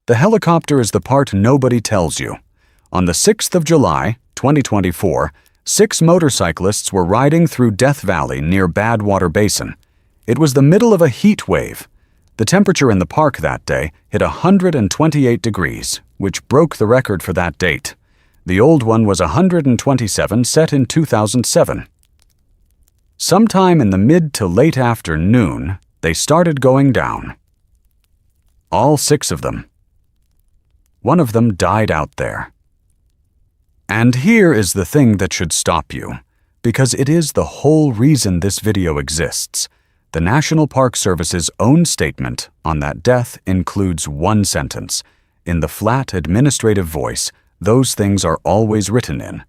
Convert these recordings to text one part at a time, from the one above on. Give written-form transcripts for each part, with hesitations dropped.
The helicopter is the part nobody tells you. On the 6th of July, 2024, 6 motorcyclists were riding through Death Valley near Badwater Basin. It was the middle of a heat wave. The temperature in the park that day hit 128 degrees, which broke the record for that date. The old one was 127, set in 2007. Sometime in the mid to late afternoon, they started going down. All 6 of them. One of them died out there. And here is the thing that should stop you, because it is the whole reason this video exists. The National Park Service's own statement on that death includes one sentence. In the flat administrative voice, those things are always written in,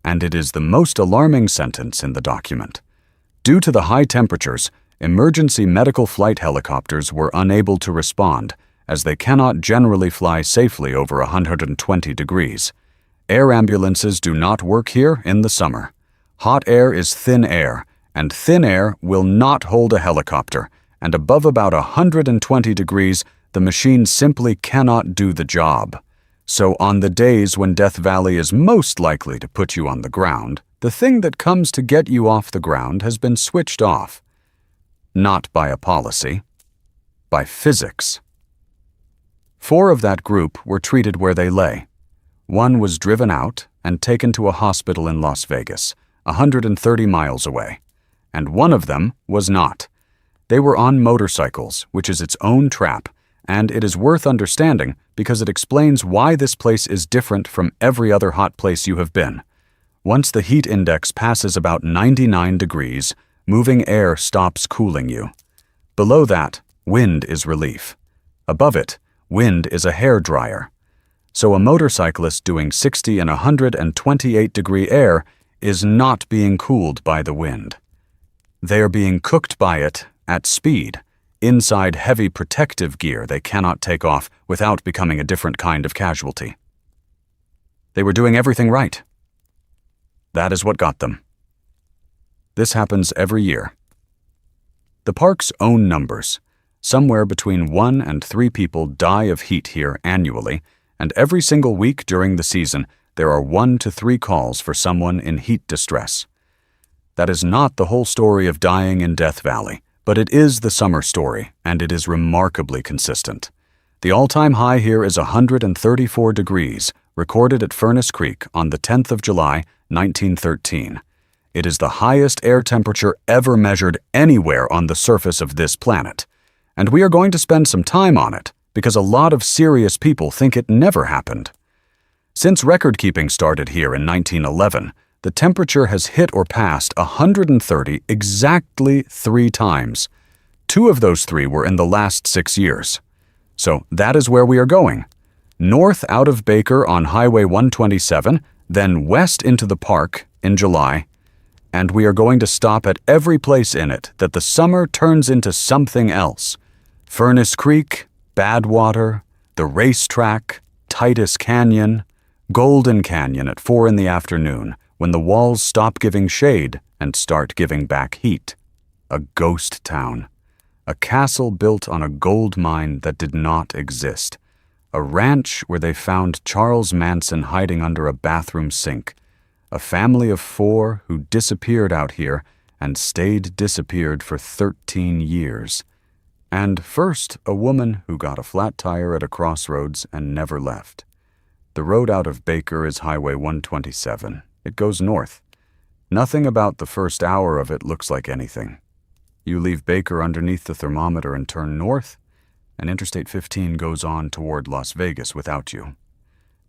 and it is the most alarming sentence in the document. Due to the high temperatures, emergency medical flight helicopters were unable to respond, as they cannot generally fly safely over 120 degrees. Air ambulances do not work here in the summer. Hot air is thin air, and thin air will not hold a helicopter, and above about 120 degrees, the machine simply cannot do the job. So on the days when Death Valley is most likely to put you on the ground, the thing that comes to get you off the ground has been switched off. Not by a policy, by physics. 4 of that group were treated where they lay. 1 was driven out and taken to a hospital in Las Vegas, 130 miles away. And 1 of them was not. They were on motorcycles, which is its own trap, and it is worth understanding because it explains why this place is different from every other hot place you have been. Once the heat index passes about 99 degrees, moving air stops cooling you. Below that, wind is relief. Above it, wind is a hairdryer. So a motorcyclist doing 60 and 128 degree air is not being cooled by the wind. They are being cooked by it at speed, inside heavy protective gear they cannot take off without becoming a different kind of casualty. They were doing everything right. That is what got them. This happens every year. The park's own numbers. Somewhere between 1 and 3 people die of heat here annually, and every single week during the season, there are 1 to 3 calls for someone in heat distress. That is not the whole story of dying in Death Valley, but it is the summer story, and it is remarkably consistent. The all-time high here is 134 degrees, recorded at Furnace Creek on the 10th of July, 1913. It is the highest air temperature ever measured anywhere on the surface of this planet. And we are going to spend some time on it, because a lot of serious people think it never happened. Since record-keeping started here in 1911, the temperature has hit or passed 130 exactly 3 times. 2 of those 3 were in the last 6 years. So that is where we are going. North out of Baker on Highway 127, then west into the park in July. And we are going to stop at every place in it that the summer turns into something else. Furnace Creek, Badwater, the racetrack, Titus Canyon, Golden Canyon at 4 in the afternoon, when the walls stop giving shade and start giving back heat. A ghost town. A castle built on a gold mine that did not exist. A ranch where they found Charles Manson hiding under a bathroom sink. A family of 4 who disappeared out here and stayed disappeared for 13 years. And first, a woman who got a flat tire at a crossroads and never left. The road out of Baker is Highway 127. It goes north. Nothing about the first hour of it looks like anything. You leave Baker underneath the thermometer and turn north, and Interstate 15 goes on toward Las Vegas without you.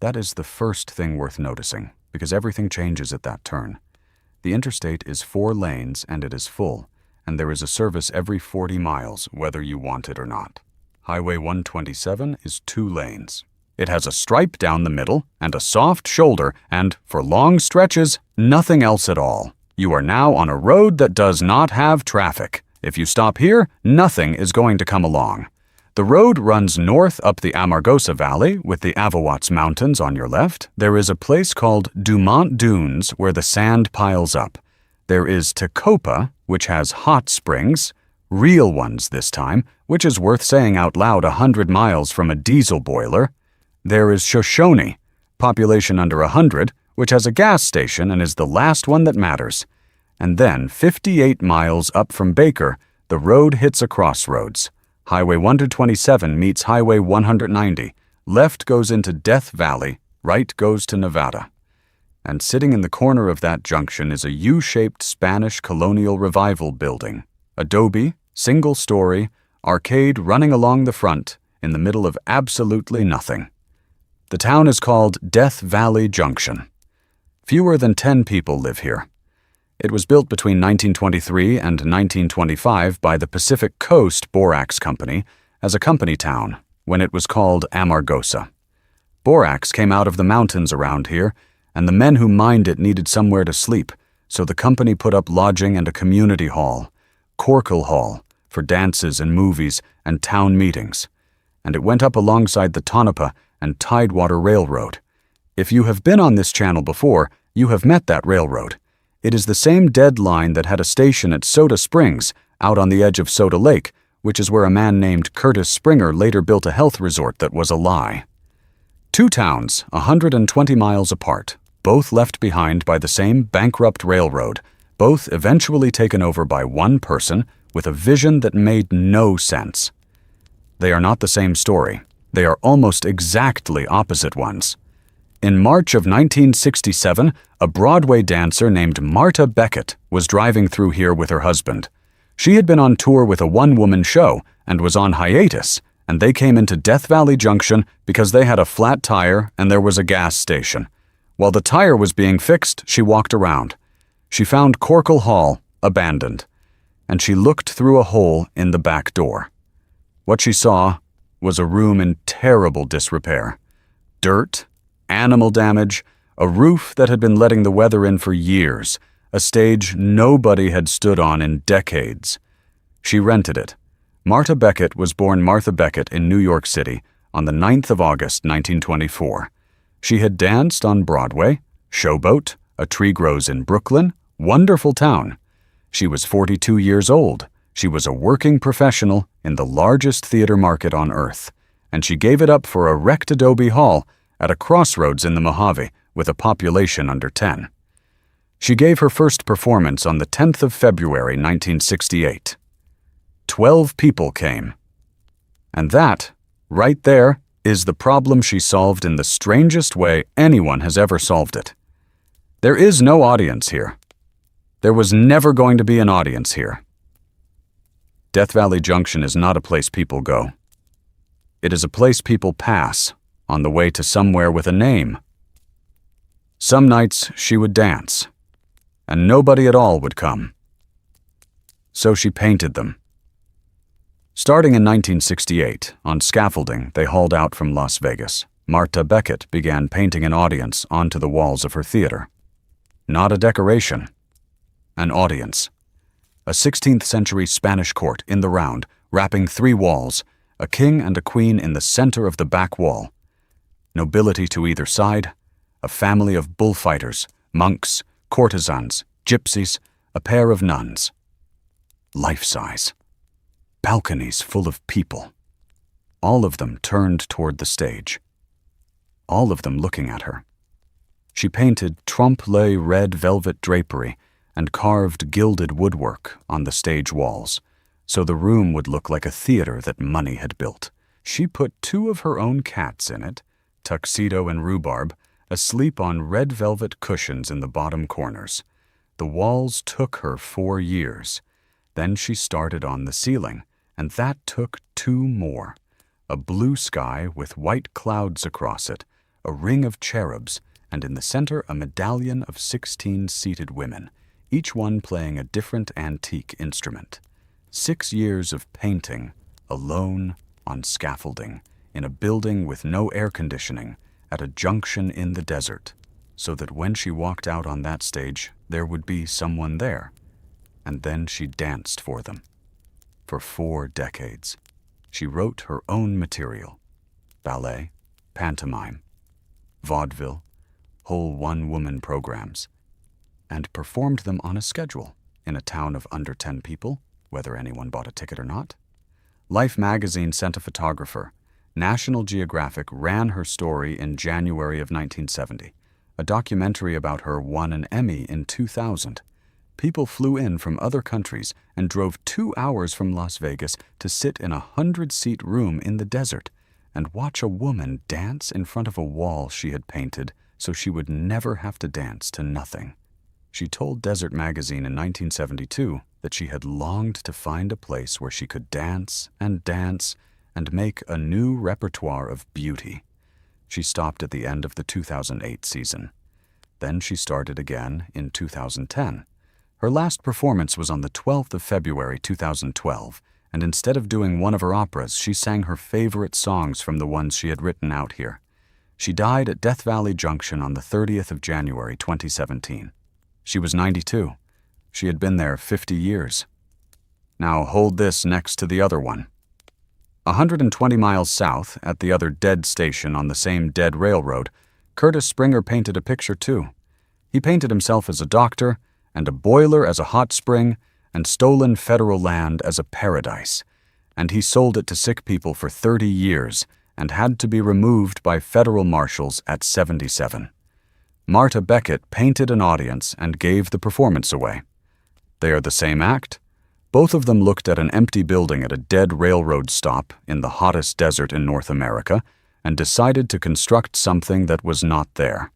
That is the first thing worth noticing, because everything changes at that turn. The interstate is 4 lanes and it is full, and there is a service every 40 miles, whether you want it or not. Highway 127 is 2 lanes. It has a stripe down the middle and a soft shoulder, and for long stretches, nothing else at all. You are now on a road that does not have traffic. If you stop here, nothing is going to come along. The road runs north up the Amargosa Valley with the Avawatz Mountains on your left. There is a place called Dumont Dunes where the sand piles up. There is Tecopa, which has hot springs, real ones this time, which is worth saying out loud 100 miles from a diesel boiler. There is Shoshone, population under 100, which has a gas station and is the last one that matters. And then, 58 miles up from Baker, the road hits a crossroads. Highway 127 meets Highway 190. Left goes into Death Valley, right goes to Nevada. And sitting in the corner of that junction is a U-shaped Spanish colonial revival building. Adobe, single-story, arcade running along the front, in the middle of absolutely nothing. The town is called Death Valley Junction. Fewer than 10 people live here. It was built between 1923 and 1925 by the Pacific Coast Borax Company as a company town when it was called Amargosa. Borax came out of the mountains around here, and the men who mined it needed somewhere to sleep, so the company put up lodging and a community hall, Corkle Hall, for dances and movies and town meetings. And it went up alongside the Tonopah and Tidewater Railroad. If you have been on this channel before, you have met that railroad. It is the same dead line that had a station at Soda Springs, out on the edge of Soda Lake, which is where a man named Curtis Springer later built a health resort that was a lie. Two towns, 120 miles apart, both left behind by the same bankrupt railroad, both eventually taken over by one person with a vision that made no sense. They are not the same story. They are almost exactly opposite ones. In March of 1967, a Broadway dancer named Marta Beckett was driving through here with her husband. She had been on tour with a one-woman show and was on hiatus, and they came into Death Valley Junction because they had a flat tire and there was a gas station. While the tire was being fixed, she walked around. She found Corkle Hall abandoned, and she looked through a hole in the back door. What she saw was a room in terrible disrepair. Dirt, animal damage, a roof that had been letting the weather in for years, a stage nobody had stood on in decades. She rented it. Marta Beckett was born Martha Beckett in New York City on the 9th of August, 1924. She had danced on Broadway, Showboat, A Tree Grows in Brooklyn, wonderful town. She was 42 years old. She was a working professional in the largest theater market on earth, and she gave it up for a wrecked adobe hall at a crossroads in the Mojave with a population under 10. She gave her first performance on the 10th of February, 1968. 12 people came. And that, right there, is the problem she solved in the strangest way anyone has ever solved it. There is no audience here. There was never going to be an audience here. Death Valley Junction is not a place people go. It is a place people pass on the way to somewhere with a name. Some nights she would dance, and nobody at all would come. So she painted them. Starting in 1968, on scaffolding they hauled out from Las Vegas, Marta Beckett began painting an audience onto the walls of her theater. Not a decoration, an audience. A 16th century Spanish court in the round, wrapping 3 walls, a king and a queen in the center of the back wall. Nobility to either side, a family of bullfighters, monks, courtesans, gypsies, a pair of nuns. Life-size. Balconies full of people. All of them turned toward the stage. All of them looking at her. She painted trompe-l'oeil red velvet drapery and carved gilded woodwork on the stage walls, so the room would look like a theater that money had built. She put 2 of her own cats in it, Tuxedo and Rhubarb, asleep on red velvet cushions in the bottom corners. The walls took her 4 years. Then she started on the ceiling, and that took 2 more. A blue sky with white clouds across it, a ring of cherubs, and in the center a medallion of 16 seated women, each one playing a different antique instrument. 6 years of painting, alone, on scaffolding, in a building with no air conditioning, at a junction in the desert, so that when she walked out on that stage, there would be someone there. And then she danced for them. For 4 decades. She wrote her own material. Ballet, pantomime, vaudeville, whole one-woman programs, and performed them on a schedule in a town of under 10 people, whether anyone bought a ticket or not. Life magazine sent a photographer. National Geographic ran her story in January of 1970. A documentary about her won an Emmy in 2000. People flew in from other countries and drove 2 hours from Las Vegas to sit in a 100-seat room in the desert and watch a woman dance in front of a wall she had painted so she would never have to dance to nothing. She told Desert Magazine in 1972 that she had longed to find a place where she could dance and make a new repertoire of beauty. She stopped at the end of the 2008 season. Then she started again in 2010. Her last performance was on the 12th of February 2012, and instead of doing one of her operas, she sang her favorite songs from the ones she had written out here. She died at Death Valley Junction on the 30th of January 2017. She was 92. She had been there 50 years. Now hold this next to the other one. 120 miles south, at the other dead station on the same dead railroad, Curtis Springer painted a picture too. He painted himself as a doctor, and a boiler as a hot spring, and stolen federal land as a paradise. And he sold it to sick people for 30 years and had to be removed by federal marshals at 77. Marta Beckett painted an audience and gave the performance away. They are the same act. Both of them looked at an empty building at a dead railroad stop in the hottest desert in North America and decided to construct something that was not there.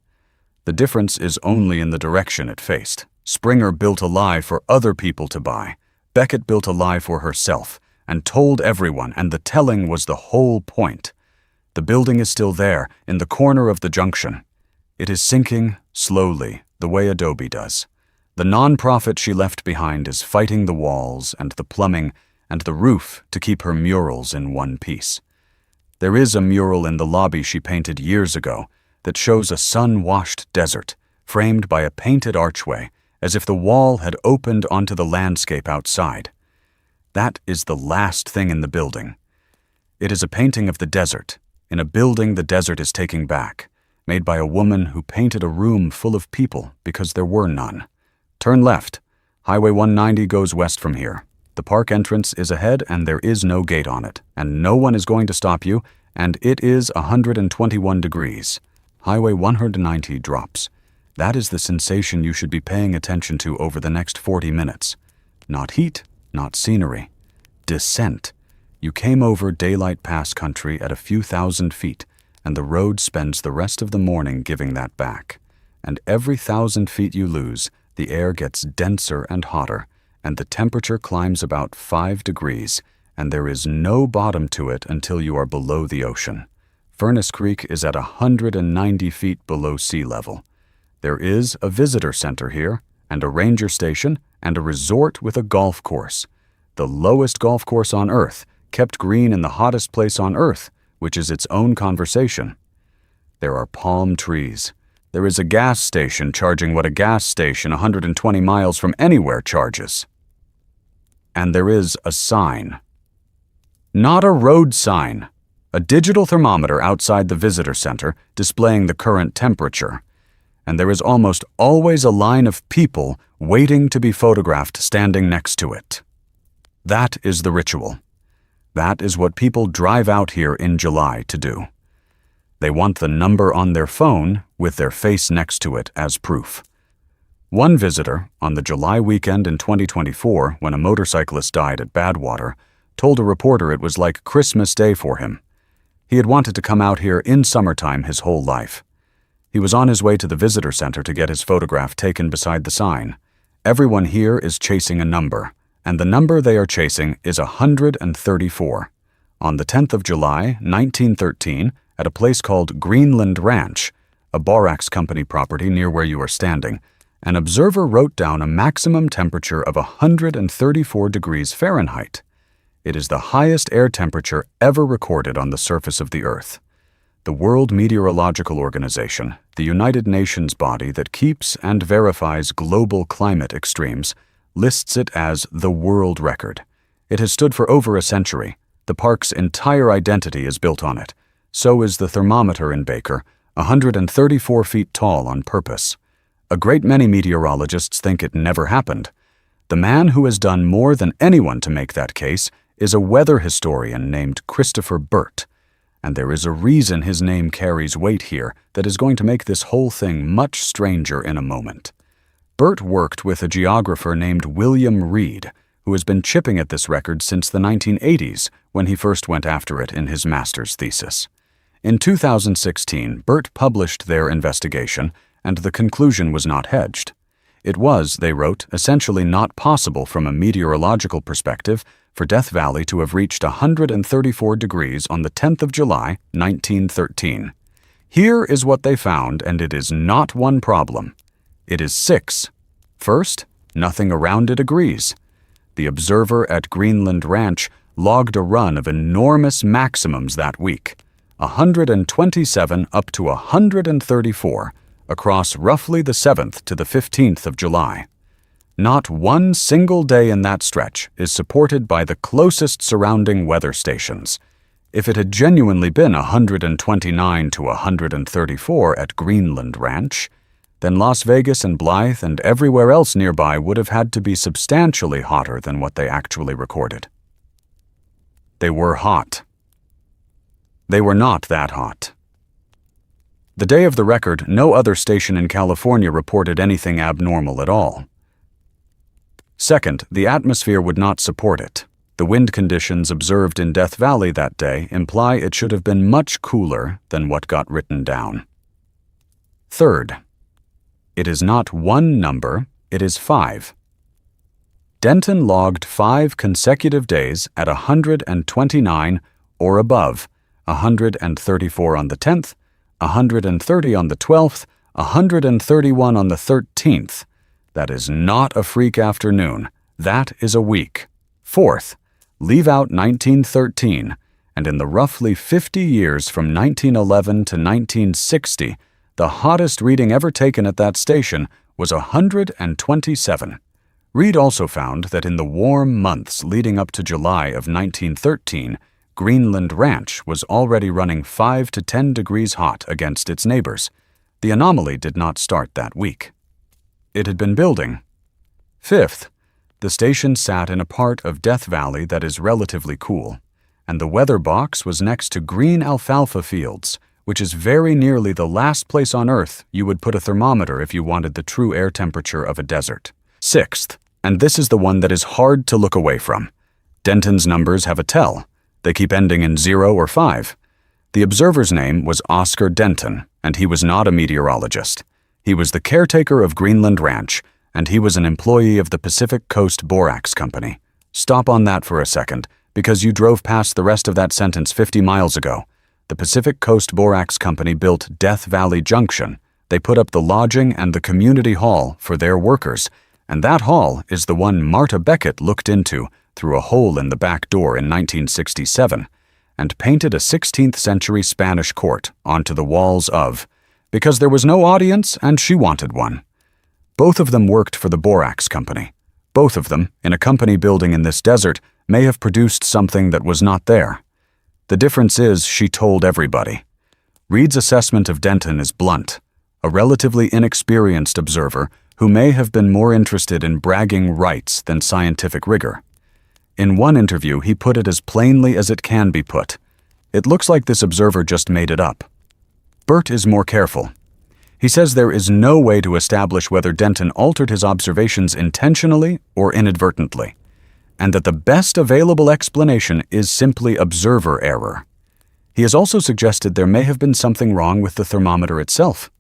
The difference is only in the direction it faced. Springer built a lie for other people to buy. Beckett built a lie for herself and told everyone, and the telling was the whole point. The building is still there, in the corner of the junction. It is sinking slowly, the way Adobe does. The nonprofit she left behind is fighting the walls and the plumbing and the roof to keep her murals in one piece. There is a mural in the lobby she painted years ago that shows a sun-washed desert, framed by a painted archway, as if the wall had opened onto the landscape outside. That is the last thing in the building. It is a painting of the desert, in a building the desert is taking back, made by a woman who painted a room full of people because there were none. Turn left. Highway 190 goes west from here. The park entrance is ahead and there is no gate on it, and no one is going to stop you, and it is 121 degrees. Highway 190 drops. That is the sensation you should be paying attention to over the next 40 minutes. Not heat, not scenery. Descent. You came over Daylight Pass country at a few thousand feet, and the road spends the rest of the morning giving that back. And every 1,000 feet you lose, the air gets denser and hotter, and the temperature climbs about 5 degrees, and there is no bottom to it until you are below the ocean. Furnace Creek is at 190 feet below sea level. There is a visitor center here, and a ranger station, and a resort with a golf course. The lowest golf course on Earth, kept green in the hottest place on Earth, which is its own conversation. There are palm trees. There is a gas station charging what a gas station 120 miles from anywhere charges. And there is a sign. Not a road sign. A digital thermometer outside the visitor center displaying the current temperature. And there is almost always a line of people waiting to be photographed standing next to it. That is the ritual. That is what people drive out here in July to do. They want the number on their phone with their face next to it as proof. One visitor, on the July weekend in 2024, when a motorcyclist died at Badwater, told a reporter it was like Christmas Day for him. He had wanted to come out here in summertime his whole life. He was on his way to the visitor center to get his photograph taken beside the sign. Everyone here is chasing a number, and the number they are chasing is 134. On the 10th of July, 1913, at a place called Greenland Ranch, a borax company property near where you are standing, an observer wrote down a maximum temperature of 134 degrees Fahrenheit. It is the highest air temperature ever recorded on the surface of the Earth. The World Meteorological Organization, the United Nations body that keeps and verifies global climate extremes, lists it as the world record. It has stood for over a century. The park's entire identity is built on it. So is the thermometer in Baker, 134 feet tall on purpose. A great many meteorologists think it never happened. The man who has done more than anyone to make that case is a weather historian named Christopher Burt. And there is a reason his name carries weight here that is going to make this whole thing much stranger in a moment. Burt worked with a geographer named William Reed, who has been chipping at this record since the 1980s when he first went after it in his master's thesis. In 2016, Burt published their investigation, and the conclusion was not hedged. It was, they wrote, essentially not possible from a meteorological perspective for Death Valley to have reached 134 degrees on the 10th of July, 1913. Here is what they found, and it is not one problem. It is 6. First, nothing around it agrees. The observer at Greenland Ranch logged a run of enormous maximums that week, 127 up to 134, across roughly the 7th to the 15th of July. Not one single day in that stretch is supported by the closest surrounding weather stations. If it had genuinely been 129 to 134 at Greenland Ranch, then Las Vegas and Blythe and everywhere else nearby would have had to be substantially hotter than what they actually recorded. They were hot. They were not that hot. The day of the record, no other station in California reported anything abnormal at all. Second, the atmosphere would not support it. The wind conditions observed in Death Valley that day imply it should have been much cooler than what got written down. Third, it is not one number, it is 5. Denton logged 5 consecutive days at 129 or above, 134 on the 10th, 130 on the 12th, 131 on the 13th. That is not a freak afternoon. That is a week. Fourth, leave out 1913, and in the roughly 50 years from 1911 to 1960, the hottest reading ever taken at that station was 127. Reed also found that in the warm months leading up to July of 1913, Greenland Ranch was already running 5 to 10 degrees hot against its neighbors. The anomaly did not start that week. It had been building. Fifth, the station sat in a part of Death Valley that is relatively cool, and the weather box was next to green alfalfa fields, which is very nearly the last place on Earth you would put a thermometer if you wanted the true air temperature of a desert. Sixth, and this is the one that is hard to look away from, Denton's numbers have a tell. They keep ending in 0 or 5. The observer's name was Oscar Denton, and he was not a meteorologist. He was the caretaker of Greenland Ranch, and he was an employee of the Pacific Coast Borax Company. Stop on that for a second, because you drove past the rest of that sentence 50 miles ago. The Pacific Coast Borax Company built Death Valley Junction. They put up the lodging and the community hall for their workers, and that hall is the one Marta Beckett looked into through a hole in the back door in 1967, and painted a 16th century Spanish court onto the walls of, because there was no audience and she wanted one. Both of them worked for the Borax Company. Both of them, in a company building in this desert, may have produced something that was not there. The difference is she told everybody. Reed's assessment of Denton is blunt, a relatively inexperienced observer who may have been more interested in bragging rights than scientific rigor. In one interview, he put it as plainly as it can be put. It looks like this observer just made it up. Burt is more careful. He says there is no way to establish whether Denton altered his observations intentionally or inadvertently, and that the best available explanation is simply observer error. He has also suggested there may have been something wrong with the thermometer itself,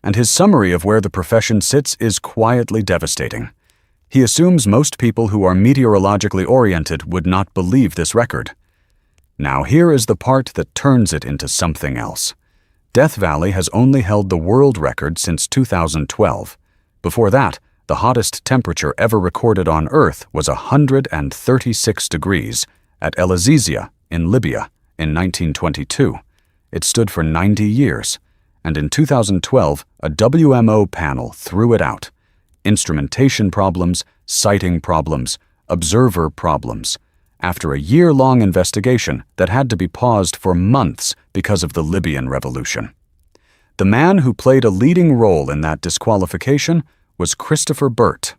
and his summary of where the profession sits is quietly devastating. He assumes most people who are meteorologically oriented would not believe this record. Now here is the part that turns it into something else. Death Valley has only held the world record since 2012. Before that, the hottest temperature ever recorded on Earth was 136 degrees at El Azizia in Libya in 1922. It stood for 90 years, and in 2012, a WMO panel threw it out. Instrumentation problems, sighting problems, observer problems, after a year-long investigation that had to be paused for months because of the Libyan revolution. The man who played a leading role in that disqualification was Christopher Burt.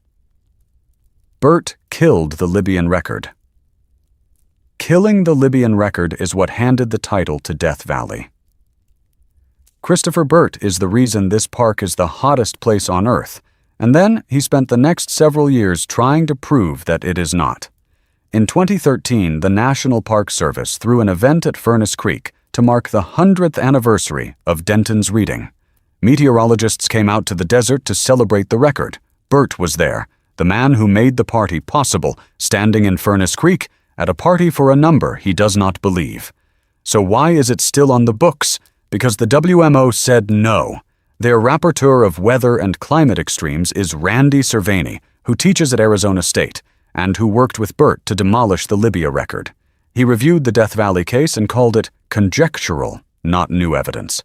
Burt killed the Libyan record. Killing the Libyan record is what handed the title to Death Valley. Christopher Burt is the reason this park is the hottest place on Earth, and then he spent the next several years trying to prove that it is not. In 2013, the National Park Service threw an event at Furnace Creek to mark the 100th anniversary of Denton's reading. Meteorologists came out to the desert to celebrate the record. Burt was there, the man who made the party possible, standing in Furnace Creek at a party for a number he does not believe. So why is it still on the books? Because the WMO said no. Their rapporteur of weather and climate extremes is Randy Cerveny, who teaches at Arizona State, and who worked with Burt to demolish the Libya record. He reviewed the Death Valley case and called it conjectural, not new evidence.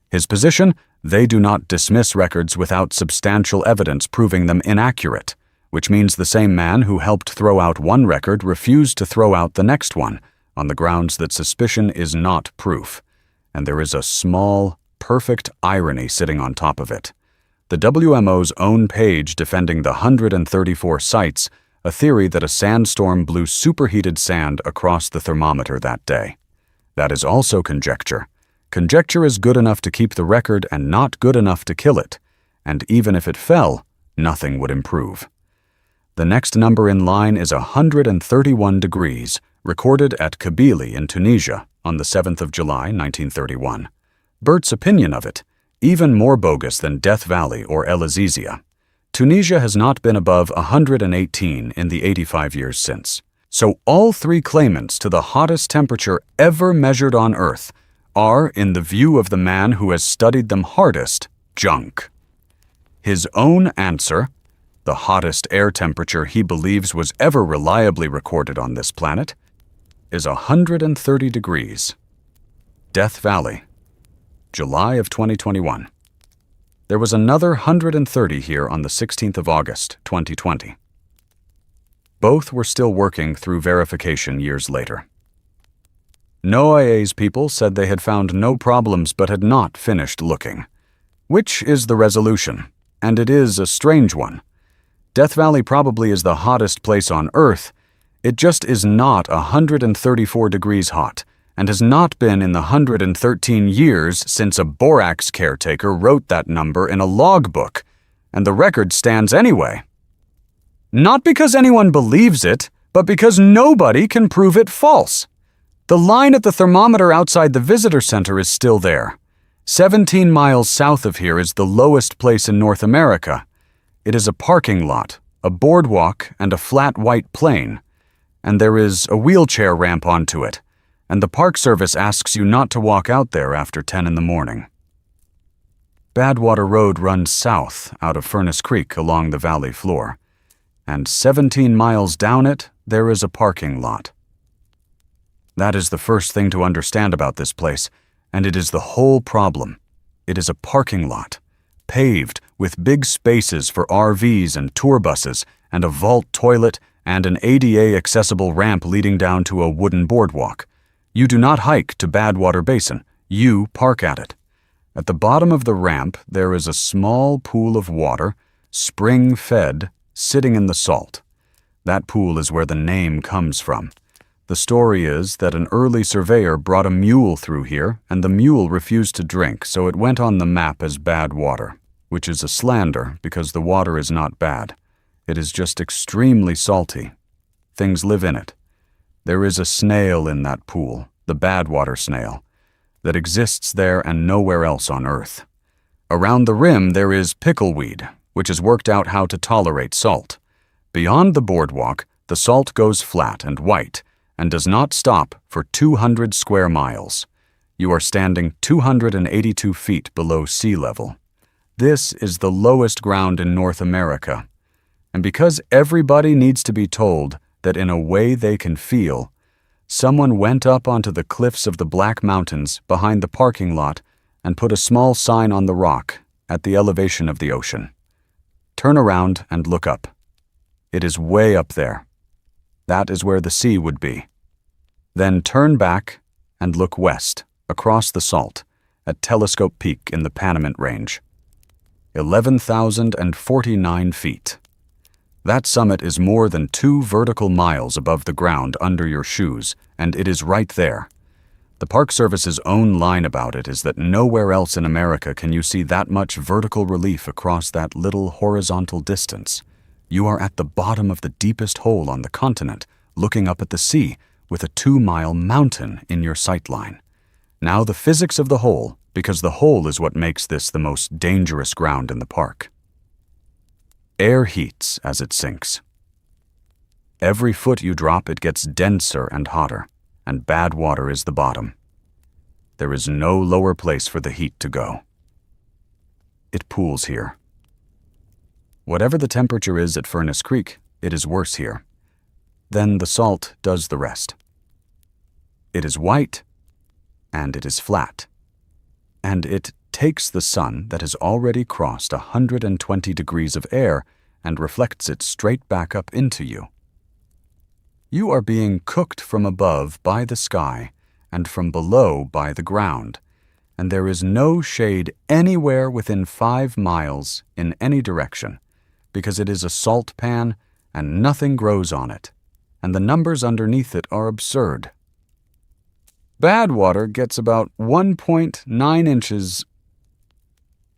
His position: they do not dismiss records without substantial evidence proving them inaccurate, which means the same man who helped throw out one record refused to throw out the next one, on the grounds that suspicion is not proof. And there is a small, perfect irony sitting on top of it. The WMO's own page defending the 134 sites, a theory that a sandstorm blew superheated sand across the thermometer that day. That is also conjecture. Conjecture is good enough to keep the record and not good enough to kill it, and even if it fell, nothing would improve. The next number in line is 131 degrees, recorded at Kabylie in Tunisia on the 7th of July, 1931. Burt's opinion of it, even more bogus than Death Valley or El Azizia. Tunisia has not been above 118 in the 85 years since. So all three claimants to the hottest temperature ever measured on Earth are, in the view of the man who has studied them hardest, junk. His own answer, the hottest air temperature he believes was ever reliably recorded on this planet, is 130 degrees. Death Valley, July of 2021. There was another 130 here on the 16th of August, 2020. Both were still working through verification years later. NOAA's people said they had found no problems but had not finished looking. Which is the resolution? And it is a strange one. Death Valley probably is the hottest place on Earth. It just is not 134 degrees hot, and has not been in the 113 years since a borax caretaker wrote that number in a logbook, and the record stands anyway. Not because anyone believes it, but because nobody can prove it false. The line at the thermometer outside the visitor center is still there. 17 miles south of here is the lowest place in North America. It is a parking lot, a boardwalk, and a flat white plain. And there is a wheelchair ramp onto it, and the Park Service asks you not to walk out there after 10 in the morning. Badwater Road runs south out of Furnace Creek along the valley floor, and 17 miles down it, there is a parking lot. That is the first thing to understand about this place, and it is the whole problem. It is a parking lot, paved with big spaces for RVs and tour buses, and a vault toilet, and an ADA-accessible ramp leading down to a wooden boardwalk. You do not hike to Badwater Basin, you park at it. At the bottom of the ramp, there is a small pool of water, spring-fed, sitting in the salt. That pool is where the name comes from. The story is that an early surveyor brought a mule through here, and the mule refused to drink, so it went on the map as bad water, which is a slander because the water is not bad. It is just extremely salty. Things live in it. There is a snail in that pool, the Badwater snail, that exists there and nowhere else on Earth. Around the rim there is pickleweed, which has worked out how to tolerate salt. Beyond the boardwalk, the salt goes flat and white, and does not stop for 200 square miles. You are standing 282 feet below sea level. This is the lowest ground in North America. And because everybody needs to be told that in a way they can feel, someone went up onto the cliffs of the Black Mountains behind the parking lot and put a small sign on the rock at the elevation of the ocean. Turn around and look up. It is way up there. That is where the sea would be. Then turn back and look west, across the salt, at Telescope Peak in the Panamint Range. 11,049 feet. That summit is more than 2 vertical miles above the ground under your shoes, and it is right there. The Park Service's own line about it is that nowhere else in America can you see that much vertical relief across that little horizontal distance. You are at the bottom of the deepest hole on the continent, looking up at the sea, with a 2-mile mountain in your sight line. Now the physics of the hole, because the hole is what makes this the most dangerous ground in the park. Air heats as it sinks. Every foot you drop, it gets denser and hotter, and Badwater is the bottom. There is no lower place for the heat to go. It pools here. Whatever the temperature is at Furnace Creek, it is worse here. Then the salt does the rest. It is white, and it is flat, and it takes the sun that has already crossed 120 degrees of air and reflects it straight back up into you. You are being cooked from above by the sky and from below by the ground, and there is no shade anywhere within 5 miles in any direction, because it is a salt pan and nothing grows on it, and the numbers underneath it are absurd. Badwater gets about 1.9 inches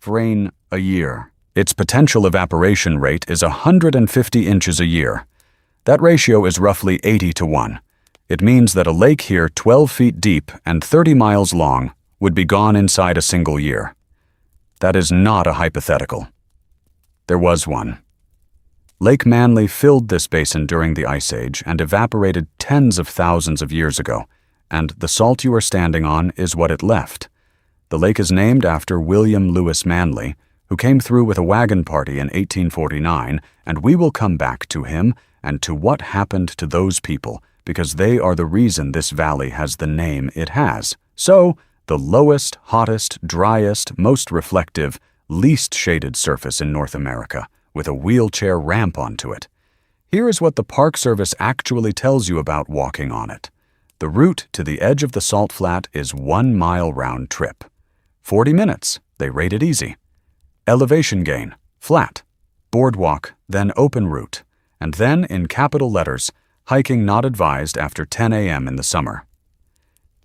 of rain a year. Its potential evaporation rate is 150 inches a year. That ratio is roughly 80 to 1. It means that a lake here 12 feet deep and 30 miles long would be gone inside a single year. That is not a hypothetical. There was one. Lake Manly filled this basin during the Ice Age and evaporated tens of thousands of years ago, and the salt you are standing on is what it left. The lake is named after William Lewis Manly, who came through with a wagon party in 1849, and we will come back to him and to what happened to those people, because they are the reason this valley has the name it has. So, the lowest, hottest, driest, most reflective, least shaded surface in North America, with a wheelchair ramp onto it. Here is what the Park Service actually tells you about walking on it. The route to the edge of the salt flat is 1 mile round trip. 40 minutes, they rate it easy. Elevation gain, flat. Boardwalk, then open route. And then, in capital letters, hiking not advised after 10 a.m. in the summer.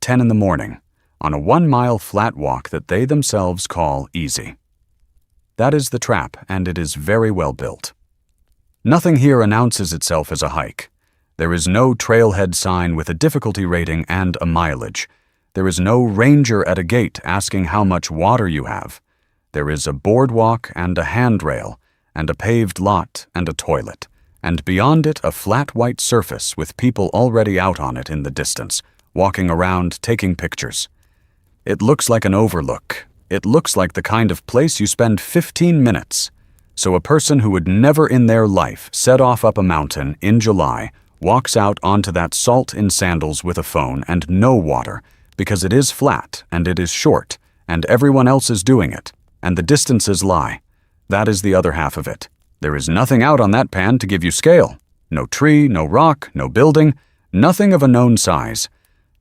10 in the morning, on a 1-mile flat walk that they themselves call easy. That is the trap, and it is very well built. Nothing here announces itself as a hike. There is no trailhead sign with a difficulty rating and a mileage. There is no ranger at a gate asking how much water you have. There is a boardwalk and a handrail, and a paved lot and a toilet, and beyond it a flat white surface with people already out on it in the distance, walking around taking pictures. It looks like an overlook. It looks like the kind of place you spend 15 minutes. So a person who would never in their life set off up a mountain in July walks out onto that salt in sandals with a phone and no water, because it is flat and it is short, and everyone else is doing it, and the distances lie. That is the other half of it. There is nothing out on that pan to give you scale. No tree, no rock, no building, nothing of a known size.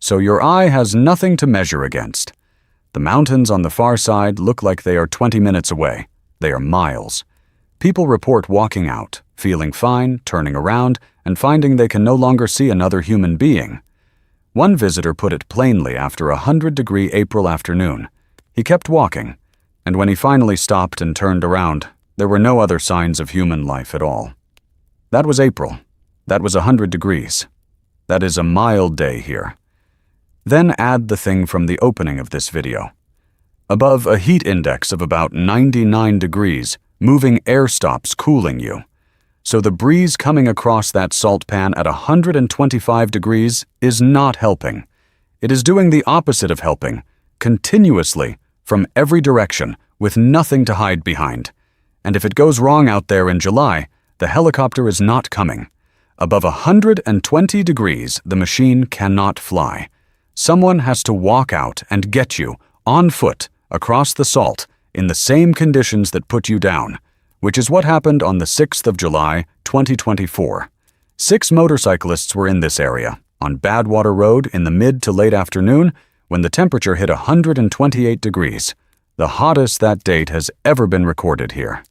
So your eye has nothing to measure against. The mountains on the far side look like they are 20 minutes away. They are miles. People report walking out, feeling fine, turning around, and finding they can no longer see another human being. One visitor put it plainly after a 100-degree April afternoon. He kept walking, and when he finally stopped and turned around, there were no other signs of human life at all. That was April. That was 100 degrees. That is a mild day here. Then add the thing from the opening of this video. Above a heat index of about 99 degrees, moving air stops cooling you. So the breeze coming across that salt pan at 125 degrees is not helping. It is doing the opposite of helping, continuously, from every direction, with nothing to hide behind. And if it goes wrong out there in July, the helicopter is not coming. Above 120 degrees, the machine cannot fly. Someone has to walk out and get you, on foot, across the salt, in the same conditions that put you down, which is what happened on the 6th of July, 2024. 6 motorcyclists were in this area, on Badwater Road in the mid to late afternoon, when the temperature hit 128 degrees, the hottest that date has ever been recorded here.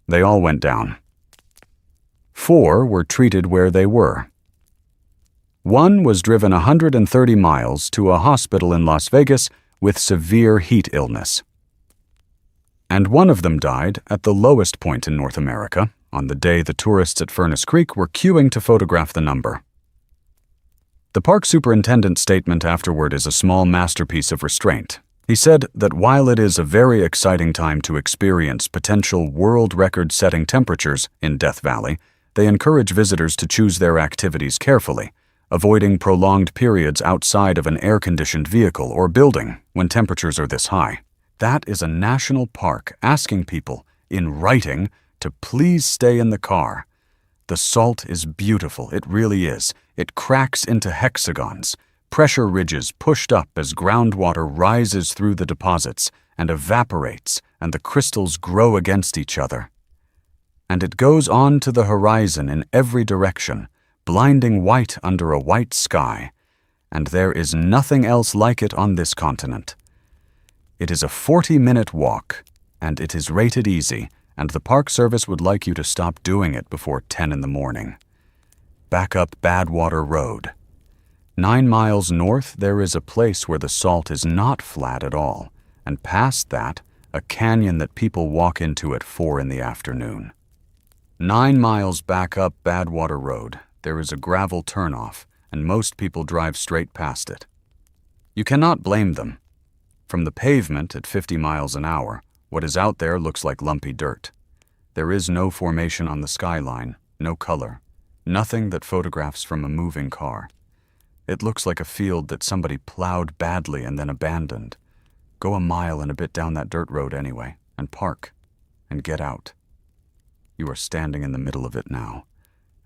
They all went down. 4 were treated where they were. 1 was driven 130 miles to a hospital in Las Vegas with severe heat illness. And one of them died at the lowest point in North America, on the day the tourists at Furnace Creek were queuing to photograph the number. The park superintendent's statement afterward is a small masterpiece of restraint. He said that while it is a very exciting time to experience potential world record-setting temperatures in Death Valley, they encourage visitors to choose their activities carefully, avoiding prolonged periods outside of an air-conditioned vehicle or building when temperatures are this high. That is a national park asking people, in writing, to please stay in the car. The salt is beautiful, it really is. It cracks into hexagons, pressure ridges pushed up as groundwater rises through the deposits and evaporates, and the crystals grow against each other. And it goes on to the horizon in every direction, blinding white under a white sky, and there is nothing else like it on this continent. It is a 40-minute walk, and it is rated easy, and the Park Service would like you to stop doing it before 10 in the morning. Back up Badwater Road. 9 miles north, there is a place where the salt is not flat at all, and past that, a canyon that people walk into at 4 in the afternoon. 9 miles back up Badwater Road, there is a gravel turnoff, and most people drive straight past it. You cannot blame them. From the pavement at 50 miles an hour, what is out there looks like lumpy dirt. There is no formation on the skyline, no color, nothing that photographs from a moving car. It looks like a field that somebody plowed badly and then abandoned. Go a mile and a bit down that dirt road anyway, and park, and get out. You are standing in the middle of it now,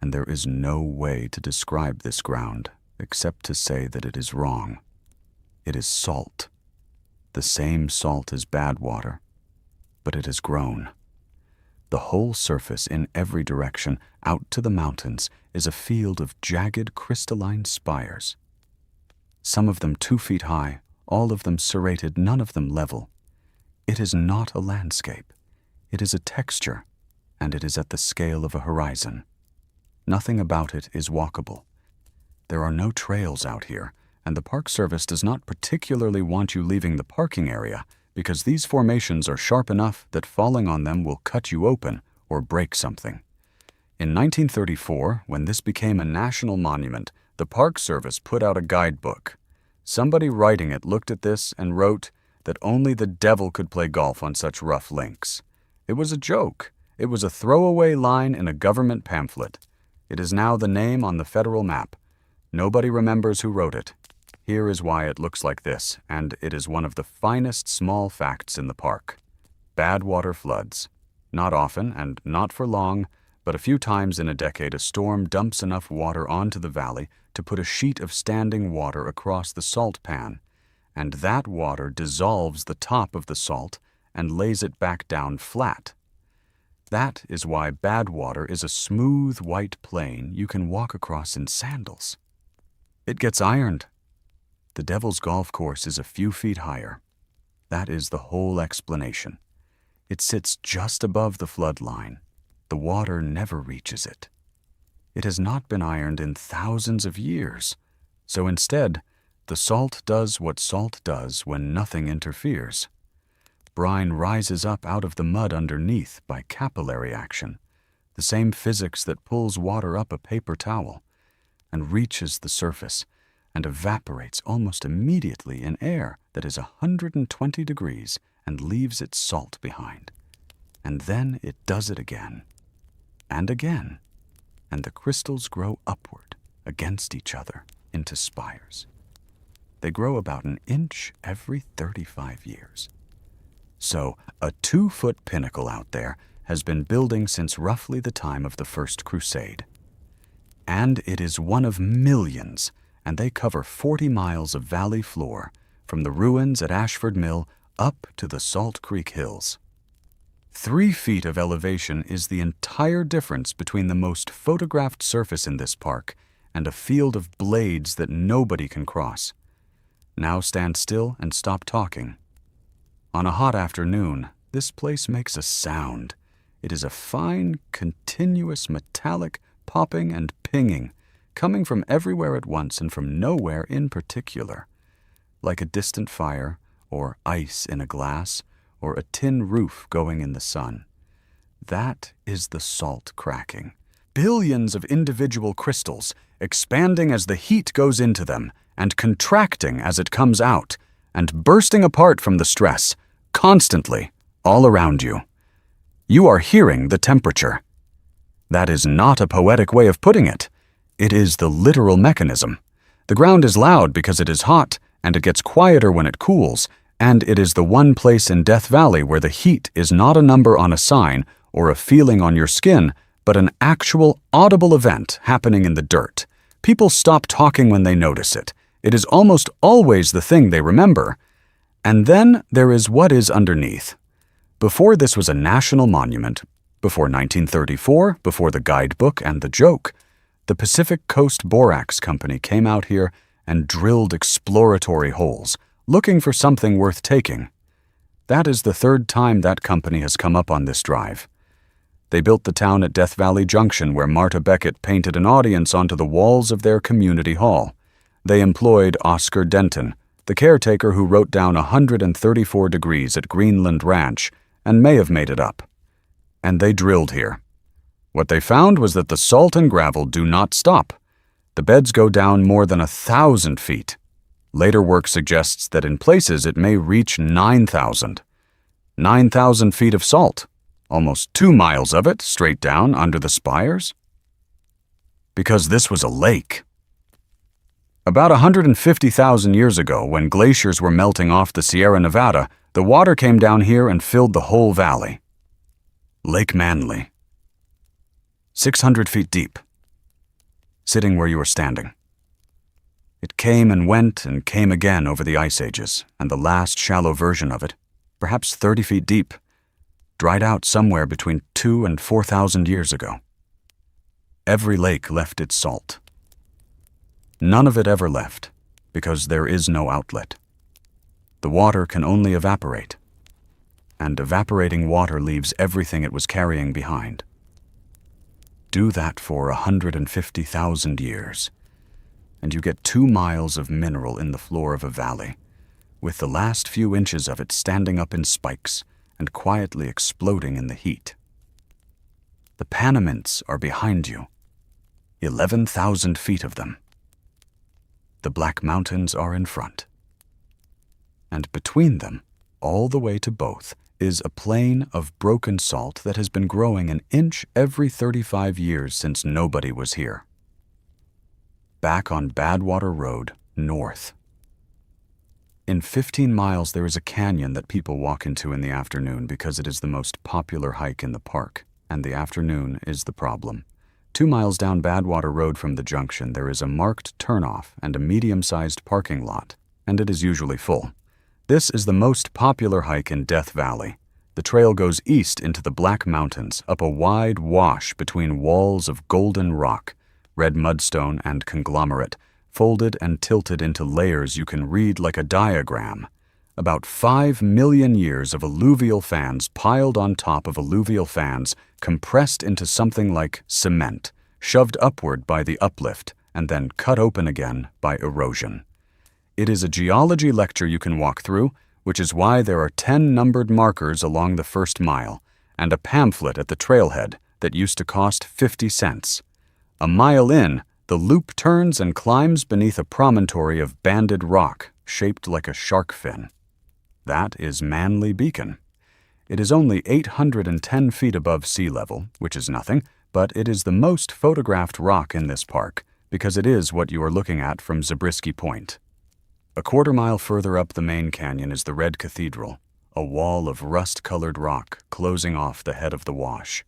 and there is no way to describe this ground except to say that it is wrong. It is salt. The same salt as Badwater, but it has grown. The whole surface in every direction out to the mountains is a field of jagged crystalline spires. Some of them 2 feet high, all of them serrated, none of them level. It is not a landscape. It is a texture, and it is at the scale of a horizon. Nothing about it is walkable. There are no trails out here, and the Park Service does not particularly want you leaving the parking area because these formations are sharp enough that falling on them will cut you open or break something. In 1934, when this became a national monument, the Park Service put out a guidebook. Somebody writing it looked at this and wrote that only the devil could play golf on such rough links. It was a joke. It was a throwaway line in a government pamphlet. It is now the name on the federal map. Nobody remembers who wrote it. Here is why it looks like this, and it is one of the finest small facts in the park. Badwater floods. Not often and not for long, but a few times in a decade a storm dumps enough water onto the valley to put a sheet of standing water across the salt pan, and that water dissolves the top of the salt and lays it back down flat. That is why Badwater is a smooth white plain you can walk across in sandals. It gets ironed. The Devil's Golf Course is a few feet higher. That is the whole explanation. It sits just above the flood line. The water never reaches it. It has not been ironed in thousands of years, so instead, the salt does what salt does when nothing interferes. Brine rises up out of the mud underneath by capillary action, the same physics that pulls water up a paper towel, and reaches the surface and evaporates almost immediately in air that is 120 degrees and leaves its salt behind. And then it does it again, and again, and the crystals grow upward against each other into spires. They grow about an inch every 35 years. So, a 2-foot pinnacle out there has been building since roughly the time of the First Crusade. And it is one of millions, and they cover 40 miles of valley floor, from the ruins at Ashford Mill up to the Salt Creek Hills. 3 feet of elevation is the entire difference between the most photographed surface in this park and a field of blades that nobody can cross. Now stand still and stop talking. On a hot afternoon, this place makes a sound. It is a fine, continuous, metallic popping and pinging, coming from everywhere at once and from nowhere in particular, like a distant fire, or ice in a glass, or a tin roof going in the sun. That is the salt cracking. Billions of individual crystals, expanding as the heat goes into them, and contracting as it comes out, and bursting apart from the stress, constantly, all around you. You are hearing the temperature. That is not a poetic way of putting it. It is the literal mechanism. The ground is loud because it is hot, and it gets quieter when it cools, and it is the one place in Death Valley where the heat is not a number on a sign or a feeling on your skin, but an actual audible event happening in the dirt. People stop talking when they notice it. It is almost always the thing they remember. And then there is what is underneath. Before this was a national monument, before 1934, before the guidebook and the joke, the Pacific Coast Borax Company came out here and drilled exploratory holes, looking for something worth taking. That is the third time that company has come up on this drive. They built the town at Death Valley Junction, where Marta Beckett painted an audience onto the walls of their community hall. They employed Oscar Denton, the caretaker who wrote down 134 degrees at Greenland Ranch and may have made it up. And they drilled here. What they found was that the salt and gravel do not stop. The beds go down more than 1,000 feet. Later work suggests that in places it may reach 9,000. 9,000 feet of salt. Almost 2 miles of it straight down under the spires. Because this was a lake. About 150,000 years ago, when glaciers were melting off the Sierra Nevada, the water came down here and filled the whole valley. Lake Manly. 600 feet deep. Sitting where you are standing. It came and went and came again over the ice ages, and the last shallow version of it, perhaps 30 feet deep, dried out somewhere between 2,000 and 4,000 years ago. Every lake left its salt. None of it ever left, because there is no outlet. The water can only evaporate, and evaporating water leaves everything it was carrying behind. Do that for 150,000 years, and you get 2 miles of mineral in the floor of a valley, with the last few inches of it standing up in spikes and quietly exploding in the heat. The Panamints are behind you, 11,000 feet of them. The Black Mountains are in front. And between them, all the way to both, is a plain of broken salt that has been growing an inch every 35 years since nobody was here. Back on Badwater Road, north. In 15 miles there is a canyon that people walk into in the afternoon because it is the most popular hike in the park, and the afternoon is the problem. 2 miles down Badwater Road from the junction there is a marked turnoff and a medium-sized parking lot, and it is usually full. This is the most popular hike in Death Valley. The trail goes east into the Black Mountains, up a wide wash between walls of golden rock, red mudstone and conglomerate, folded and tilted into layers you can read like a diagram. About 5 million years of alluvial fans piled on top of alluvial fans, compressed into something like cement, shoved upward by the uplift, and then cut open again by erosion. It is a geology lecture you can walk through, which is why there are 10 numbered markers along the first mile, and a pamphlet at the trailhead that used to cost 50 cents. A mile in, the loop turns and climbs beneath a promontory of banded rock shaped like a shark fin. That is Manly Beacon. It is only 810 feet above sea level, which is nothing, but it is the most photographed rock in this park because it is what you are looking at from Zabriskie Point. A quarter mile further up the main canyon is the Red Cathedral, a wall of rust-colored rock closing off the head of the wash.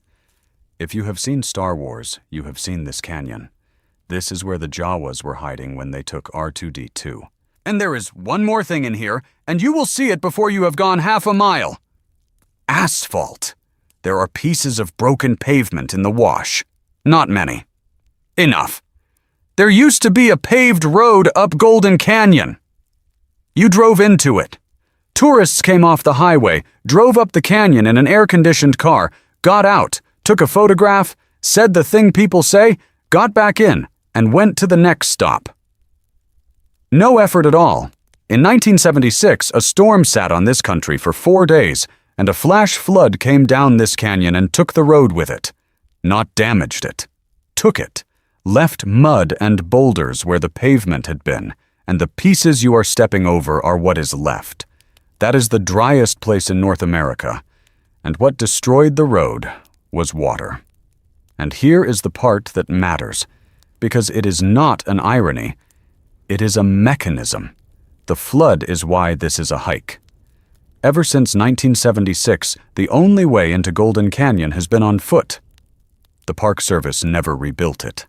If you have seen Star Wars, you have seen this canyon. This is where the Jawas were hiding when they took R2-D2. And there is one more thing in here, and you will see it before you have gone half a mile. Asphalt. There are pieces of broken pavement in the wash. Not many. Enough. There used to be a paved road up Golden Canyon. You drove into it. Tourists came off the highway, drove up the canyon in an air-conditioned car, got out, took a photograph, said the thing people say, got back in, and went to the next stop. No effort at all. In 1976, a storm sat on this country for 4 days, and a flash flood came down this canyon and took the road with it. Not damaged it. Took it. Left mud and boulders where the pavement had been, and the pieces you are stepping over are what is left. That is the driest place in North America, and what destroyed the road was water. And here is the part that matters, because it is not an irony, it is a mechanism. The flood is why this is a hike. Ever since 1976, the only way into Golden Canyon has been on foot. The Park Service never rebuilt it.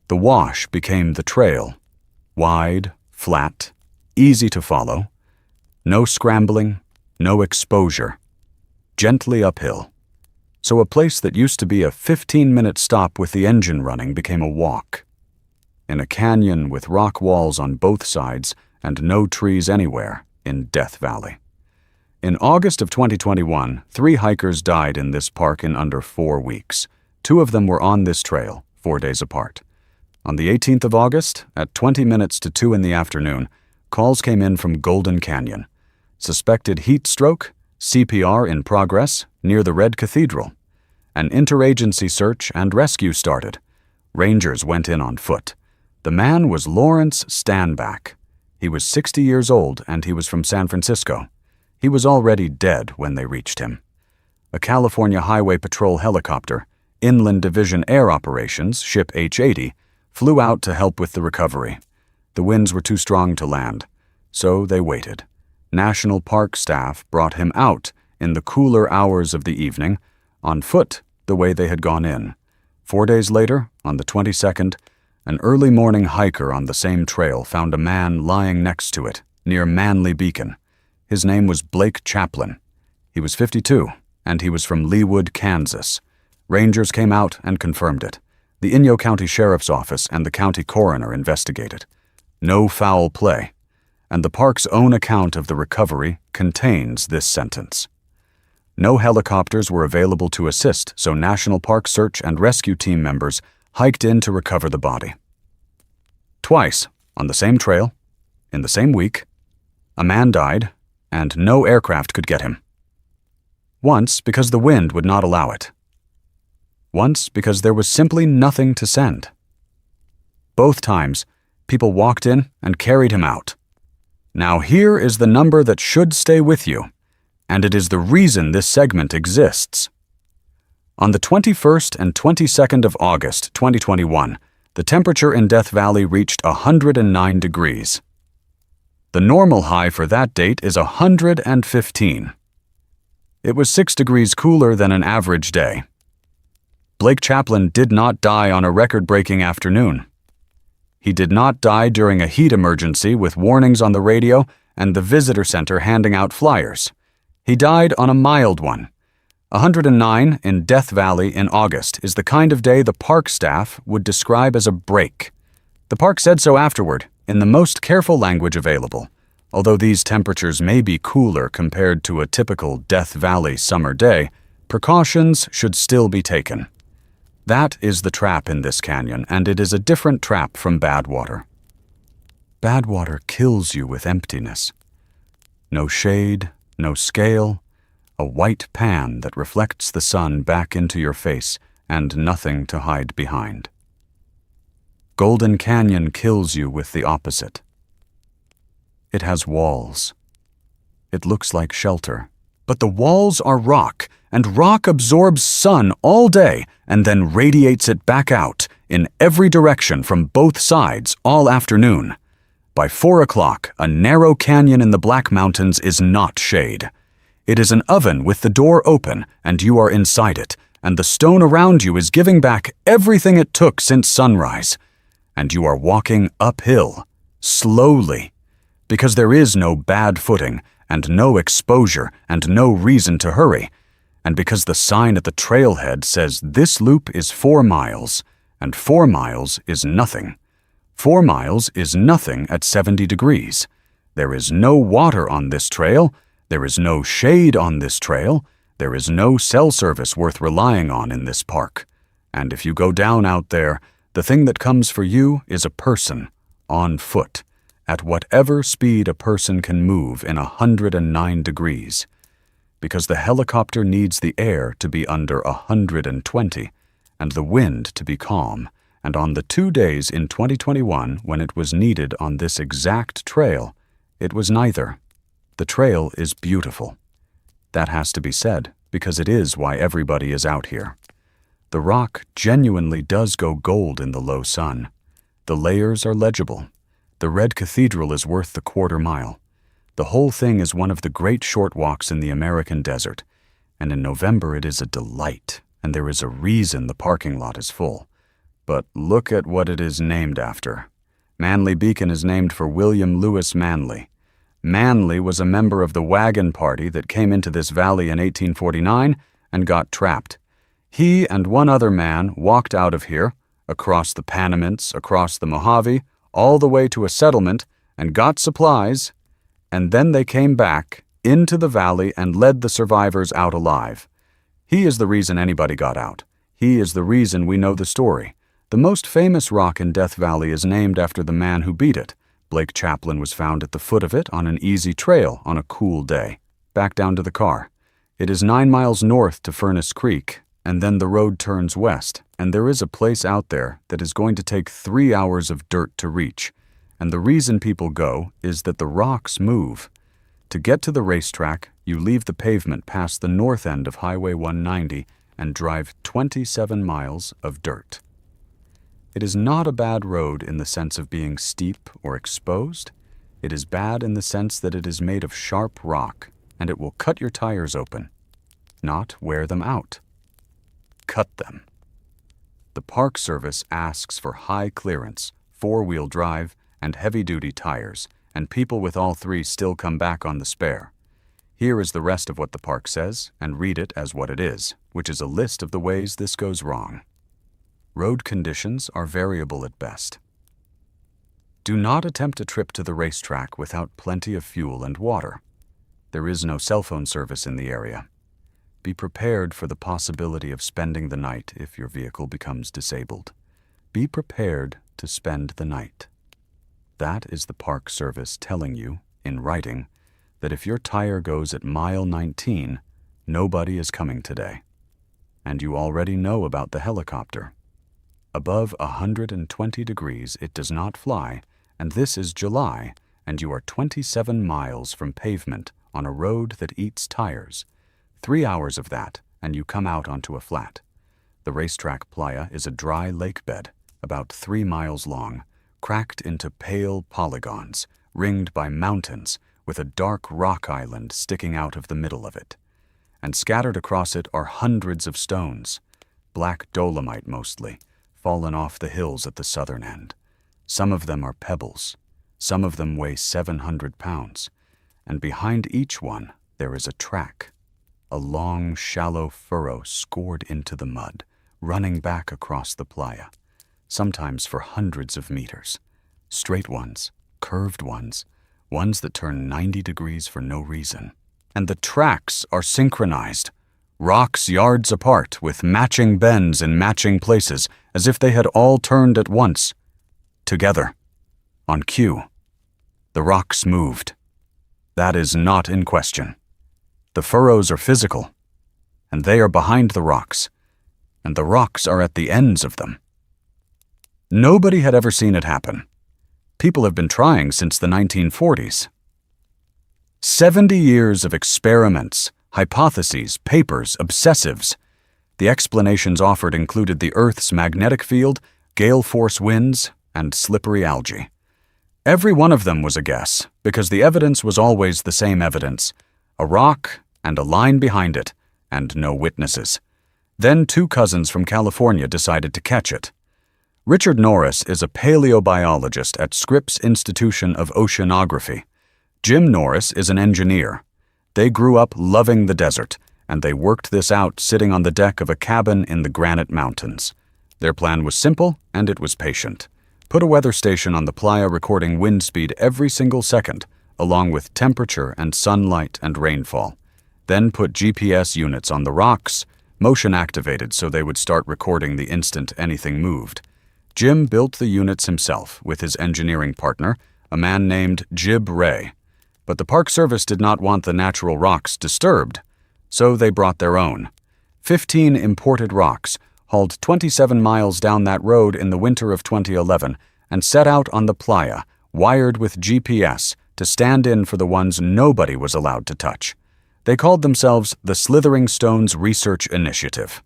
The wash became the trail. Wide, flat, easy to follow. No scrambling, no exposure. Gently uphill. So a place that used to be a 15-minute stop with the engine running became a walk. In a canyon with rock walls on both sides and no trees anywhere in Death Valley. In August of 2021, 3 hikers died in this park in under 4 weeks. 2 of them were on this trail, 4 days apart. On the 18th of August, at 20 minutes to 2 in the afternoon, calls came in from Golden Canyon. Suspected heat stroke, CPR in progress near the Red Cathedral. An interagency search and rescue started. Rangers went in on foot. The man was Lawrence Stanback. He was 60 years old and he was from San Francisco. He was already dead when they reached him. A California Highway Patrol helicopter, Inland Division Air Operations, Ship H-80, flew out to help with the recovery. The winds were too strong to land, so they waited. National Park staff brought him out in the cooler hours of the evening, on foot the way they had gone in. 4 days later, on the 22nd, an early morning hiker on the same trail found a man lying next to it, near Manly Beacon. His name was Blake Chaplin. He was 52, and he was from Leawood, Kansas. Rangers came out and confirmed it. The Inyo County Sheriff's Office and the county coroner investigated. No foul play. And the park's own account of the recovery contains this sentence. No helicopters were available to assist, so National Park search and rescue team members hiked in to recover the body. Twice, on the same trail, in the same week, a man died, and no aircraft could get him. Once because the wind would not allow it. Once because there was simply nothing to send. Both times, people walked in and carried him out. Now here is the number that should stay with you, and it is the reason this segment exists. On the 21st and 22nd of August 2021, the temperature in Death Valley reached 109 degrees. The normal high for that date is 115. It was 6 degrees cooler than an average day. Blake Chaplin did not die on a record-breaking afternoon. He did not die during a heat emergency with warnings on the radio and the visitor center handing out flyers. He died on a mild one. 109 in Death Valley in August is the kind of day the park staff would describe as a break. The park said so afterward, in the most careful language available, although these temperatures may be cooler compared to a typical Death Valley summer day, precautions should still be taken. That is the trap in this canyon, and it is a different trap from Badwater. Badwater kills you with emptiness. No shade, no scale, a white pan that reflects the sun back into your face and nothing to hide behind. Golden Canyon kills you with the opposite. It has walls. It looks like shelter, but the walls are rock, and rock absorbs sun all day and then radiates it back out in every direction from both sides all afternoon. By 4 o'clock, a narrow canyon in the Black Mountains is not shade. It is an oven with the door open, and you are inside it, and the stone around you is giving back everything it took since sunrise. And you are walking uphill, slowly, because there is no bad footing, and no exposure, and no reason to hurry, and because the sign at the trailhead says this loop is 4 miles, and 4 miles is nothing. 4 miles is nothing at 70 degrees. There is no water on this trail. There is no shade on this trail. There is no cell service worth relying on in this park. And if you go down out there, the thing that comes for you is a person, on foot, at whatever speed a person can move in 109 degrees. Because the helicopter needs the air to be under 120, and the wind to be calm. And on the 2 days in 2021 when it was needed on this exact trail, it was neither. The trail is beautiful. That has to be said, because it is why everybody is out here. The rock genuinely does go gold in the low sun. The layers are legible. The red cathedral is worth the quarter mile. The whole thing is one of the great short walks in the American desert, and in November it is a delight, and there is a reason the parking lot is full. But look at what it is named after. Manly Beacon is named for William Lewis Manly. Manly was a member of the wagon party that came into this valley in 1849 and got trapped. He and one other man walked out of here, across the Panamints, across the Mojave, all the way to a settlement, and got supplies, and then they came back into the valley and led the survivors out alive. He is the reason anybody got out. He is the reason we know the story. The most famous rock in Death Valley is named after the man who beat it. Blake Chaplin was found at the foot of it on an easy trail on a cool day. Back down to the car. It is 9 miles north to Furnace Creek, and then the road turns west, and there is a place out there that is going to take 3 hours of dirt to reach. And the reason people go is that the rocks move. To get to the racetrack, you leave the pavement past the north end of Highway 190 and drive 27 miles of dirt. It is not a bad road in the sense of being steep or exposed. It is bad in the sense that it is made of sharp rock, and it will cut your tires open, not wear them out. Cut them. The Park Service asks for high clearance, 4-wheel drive, and heavy-duty tires, and people with all three still come back on the spare. Here is the rest of what the park says, and read it as what it is, which is a list of the ways this goes wrong. Road conditions are variable at best. Do not attempt a trip to the racetrack without plenty of fuel and water. There is no cell phone service in the area. Be prepared for the possibility of spending the night if your vehicle becomes disabled. Be prepared to spend the night. That is the Park Service telling you, in writing, that if your tire goes at mile 19, nobody is coming today. And you already know about the helicopter. Above 120 degrees it does not fly, and this is July, and you are 27 miles from pavement on a road that eats tires. 3 hours of that, and you come out onto a flat. The racetrack playa is a dry lake bed, about 3 miles long, cracked into pale polygons, ringed by mountains, with a dark rock island sticking out of the middle of it. And scattered across it are hundreds of stones, black dolomite mostly, fallen off the hills at the southern end. Some of them are pebbles. Some of them weigh 700 pounds. And behind each one, there is a track, a long, shallow furrow scored into the mud, running back across the playa, sometimes for hundreds of meters. Straight ones, curved ones, ones that turn 90 degrees for no reason. And the tracks are synchronized, rocks yards apart with matching bends in matching places, as if they had all turned at once, together, on cue. The rocks moved. That is not in question. The furrows are physical, and they are behind the rocks, and the rocks are at the ends of them. Nobody had ever seen it happen. People have been trying since the 1940s. 70 years of experiments, hypotheses, papers, obsessives. The explanations offered included the Earth's magnetic field, gale force winds, and slippery algae. Every one of them was a guess, because the evidence was always the same evidence: a rock and a line behind it, and no witnesses. Then 2 cousins from California decided to catch it. Richard Norris is a paleobiologist at Scripps Institution of Oceanography. Jim Norris is an engineer. They grew up loving the desert, and they worked this out sitting on the deck of a cabin in the Granite Mountains. Their plan was simple, and it was patient. Put a weather station on the playa recording wind speed every single second, along with temperature and sunlight and rainfall. then put GPS units on the rocks, motion activated so they would start recording the instant anything moved. Jim built the units himself with his engineering partner, a man named Jib Ray. But the Park Service did not want the natural rocks disturbed, so they brought their own. 15 imported rocks, hauled 27 miles down that road in the winter of 2011, and set out on the playa, wired with GPS, to stand in for the ones nobody was allowed to touch. They called themselves the Slithering Stones Research Initiative.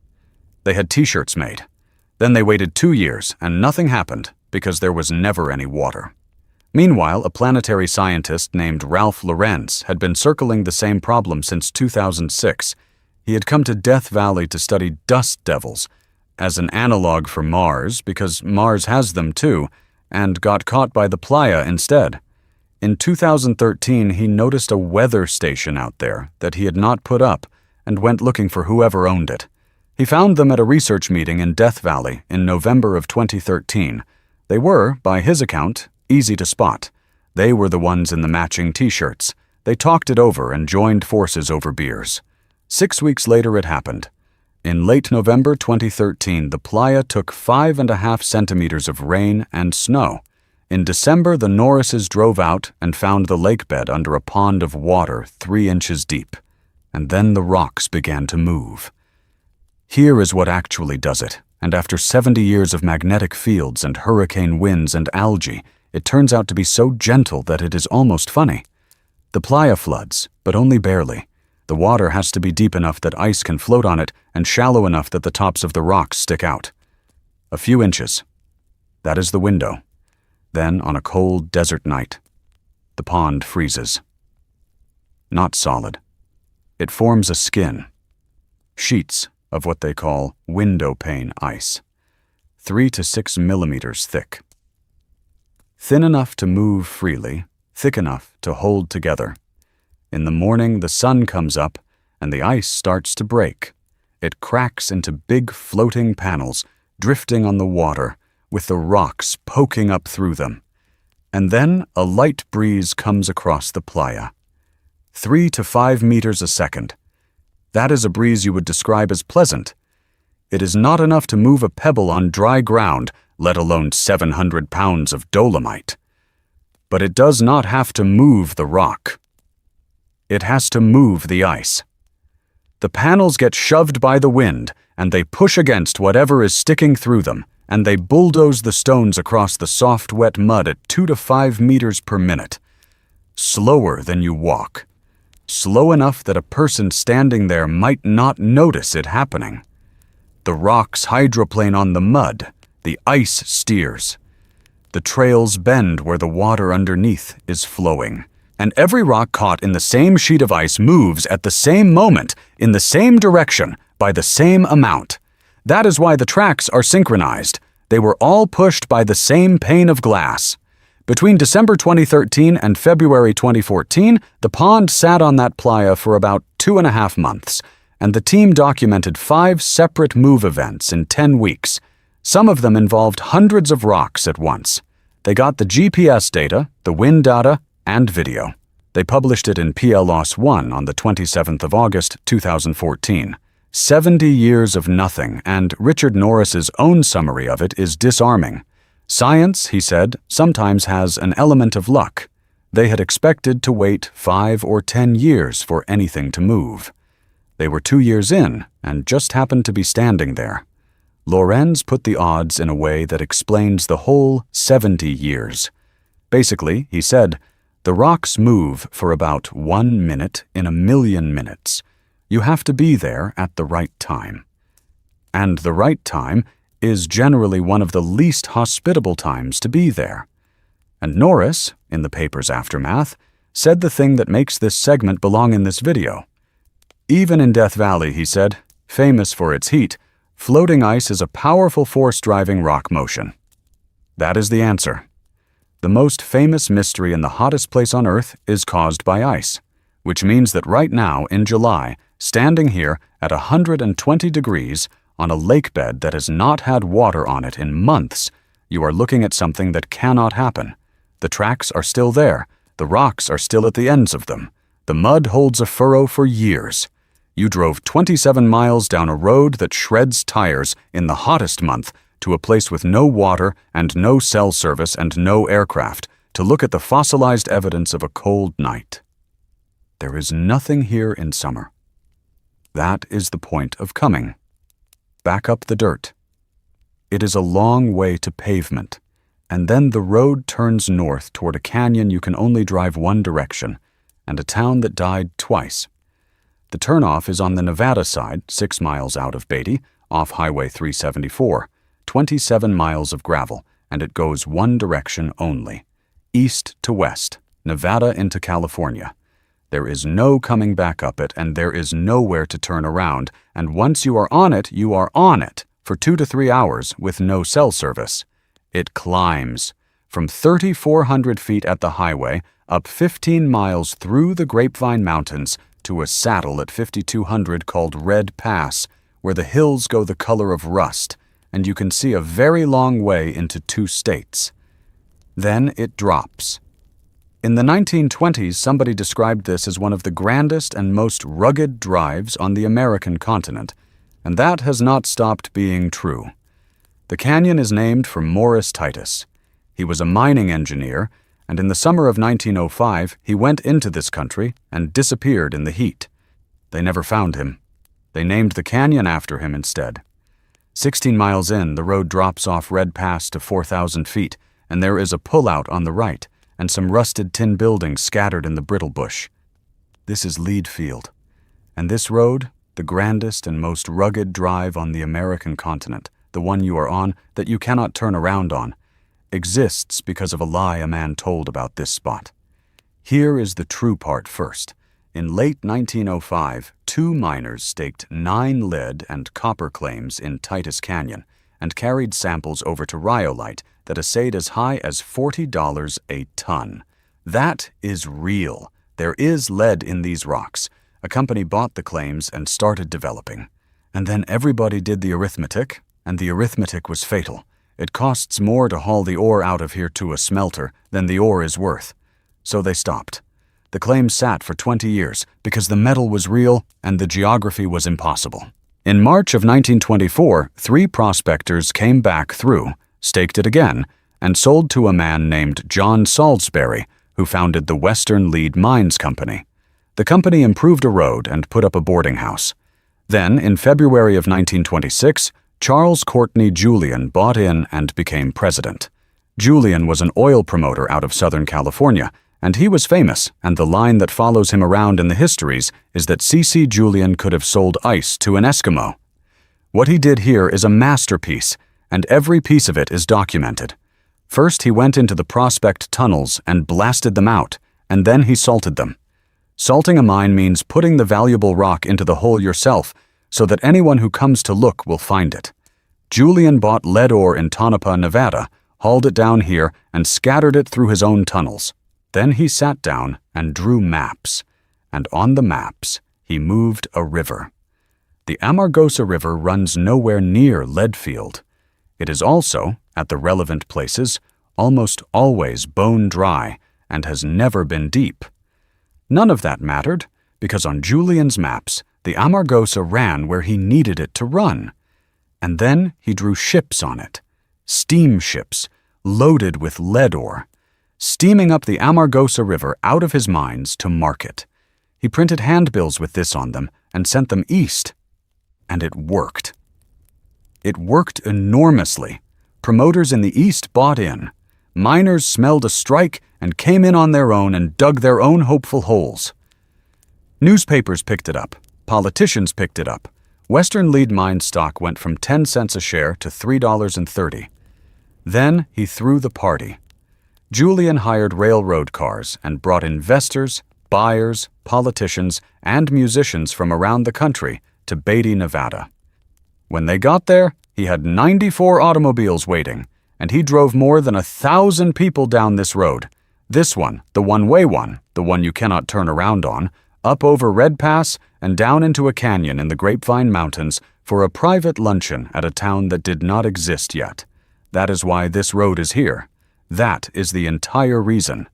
They had t-shirts made. Then they waited 2 years, and nothing happened because there was never any water. Meanwhile, a planetary scientist named Ralph Lorenz had been circling the same problem since 2006. He had come to Death Valley to study dust devils, as an analog for Mars, because Mars has them too, and got caught by the playa instead. In 2013, he noticed a weather station out there that he had not put up and went looking for whoever owned it. He found them at a research meeting in Death Valley in November of 2013. They were, by his account, easy to spot. They were the ones in the matching t-shirts. They talked it over and joined forces over beers. 6 weeks later it happened. In late November 2013, the playa took 5.5 centimeters of rain and snow. In December, the Norrises drove out and found the lake bed under a pond of water 3 inches deep. And then the rocks began to move. Here is what actually does it, and after 70 years of magnetic fields and hurricane winds and algae, it turns out to be so gentle that it is almost funny. The playa floods, but only barely. The water has to be deep enough that ice can float on it and shallow enough that the tops of the rocks stick out. A few inches. That is the window. Then, on a cold desert night, the pond freezes. Not solid. It forms a skin. Sheets of what they call window pane ice. 3 to 6 millimeters thick. Thin enough to move freely, thick enough to hold together. In the morning, the sun comes up, and the ice starts to break. It cracks into big floating panels, drifting on the water, with the rocks poking up through them. And then a light breeze comes across the playa. 3 to 5 meters a second. That is a breeze you would describe as pleasant. It is not enough to move a pebble on dry ground, let alone 700 pounds of dolomite. But it does not have to move the rock. It has to move the ice. The panels get shoved by the wind, and they push against whatever is sticking through them, and they bulldoze the stones across the soft, wet mud at 2 to 5 meters per minute. Slower than you walk. Slow enough that a person standing there might not notice it happening. The rocks hydroplane on the mud. The ice steers. The trails bend where the water underneath is flowing. And every rock caught in the same sheet of ice moves at the same moment, in the same direction, by the same amount. That is why the tracks are synchronized. They were all pushed by the same pane of glass. Between December 2013 and February 2014, the pond sat on that playa for about 2.5 months, and the team documented 5 separate move events in 10 weeks. Some of them involved hundreds of rocks at once. They got the GPS data, the wind data, and video. They published it in PLOS 1 on the 27th of August, 2014. 70 years of nothing, and Richard Norris's own summary of it is disarming. Science, he said, sometimes has an element of luck. They had expected to wait 5 or 10 years for anything to move. They were 2 years in, and just happened to be standing there. Lorenz put the odds in a way that explains the whole 70 years. Basically, he said, the rocks move for about 1 minute in a million minutes. You have to be there at the right time. And the right time is generally one of the least hospitable times to be there. And Norris, in the paper's aftermath, said the thing that makes this segment belong in this video. Even in Death Valley, he said, famous for its heat, floating ice is a powerful force driving rock motion. That is the answer. The most famous mystery in the hottest place on Earth is caused by ice, which means that right now, in July, standing here at 120 degrees on a lake bed that has not had water on it in months, you are looking at something that cannot happen. The tracks are still there. The rocks are still at the ends of them. The mud holds a furrow for years. You drove 27 miles down a road that shreds tires in the hottest month to a place with no water and no cell service and no aircraft to look at the fossilized evidence of a cold night. There is nothing here in summer. That is the point of coming. Back up the dirt. It is a long way to pavement, and then the road turns north toward a canyon you can only drive one direction, and a town that died twice. The turnoff is on the Nevada side, 6 miles out of Beatty, off Highway 374, 27 miles of gravel, and it goes one direction only, east to west, Nevada into California. There is no coming back up it, and there is nowhere to turn around, and once you are on it, you are on it for 2 to 3 hours with no cell service. It climbs from 3,400 feet at the highway up 15 miles through the Grapevine Mountains to a saddle at 5,200 called Red Pass, where the hills go the color of rust, and you can see a very long way into 2 states. Then it drops. In the 1920s, somebody described this as one of the grandest and most rugged drives on the American continent, and that has not stopped being true. The canyon is named for Morris Titus. He was a mining engineer, and in the summer of 1905, he went into this country and disappeared in the heat. They never found him. They named the canyon after him instead. 16 miles in, the road drops off Red Pass to 4,000 feet, and there is a pullout on the right, and some rusted tin buildings scattered in the brittle bush. This is Lead Field, and this road, the grandest and most rugged drive on the American continent, the one you are on that you cannot turn around on, exists because of a lie a man told about this spot. Here is the true part first. In late 1905, 2 miners staked 9 lead and copper claims in Titus Canyon and carried samples over to rhyolite that assayed as high as $40 a ton. That is real. There is lead in these rocks. A company bought the claims and started developing. And then everybody did the arithmetic, and the arithmetic was fatal. It costs more to haul the ore out of here to a smelter than the ore is worth. So they stopped. The claims sat for 20 years because the metal was real and the geography was impossible. In March of 1924, 3 prospectors came back through, staked it again, and sold to a man named John Salisbury, who founded the Western Lead Mines Company. The company improved a road and put up a boarding house. Then, in February of 1926, Charles Courtney Julian bought in and became president. Julian was an oil promoter out of Southern California, and he was famous, and the line that follows him around in the histories is that C.C. Julian could have sold ice to an Eskimo. What he did here is a masterpiece, and every piece of it is documented. First, he went into the prospect tunnels and blasted them out, and then he salted them. Salting a mine means putting the valuable rock into the hole yourself so that anyone who comes to look will find it. Julian bought lead ore in Tonopah, Nevada, hauled it down here, and scattered it through his own tunnels. Then he sat down and drew maps, and on the maps he moved a river. The Amargosa River runs nowhere near Leadfield. It is also, at the relevant places, almost always bone dry and has never been deep. None of that mattered, because on Julian's maps, the Amargosa ran where he needed it to run. And then he drew ships on it, steamships, loaded with lead ore, steaming up the Amargosa River out of his mines to market. He printed handbills with this on them and sent them east. And it worked. It worked enormously. Promoters in the east bought in. Miners smelled a strike and came in on their own and dug their own hopeful holes. Newspapers picked it up. Politicians picked it up. Western Lead Mine stock went from 10 cents a share to $3.30. Then he threw the party. Julian hired railroad cars and brought investors, buyers, politicians, and musicians from around the country to Beatty, Nevada. When they got there, he had 94 automobiles waiting, and he drove more than 1,000 people down this road. This one, the one-way one, the one you cannot turn around on, up over Red Pass and down into a canyon in the Grapevine Mountains for a private luncheon at a town that did not exist yet. That is why this road is here. That is the entire reason.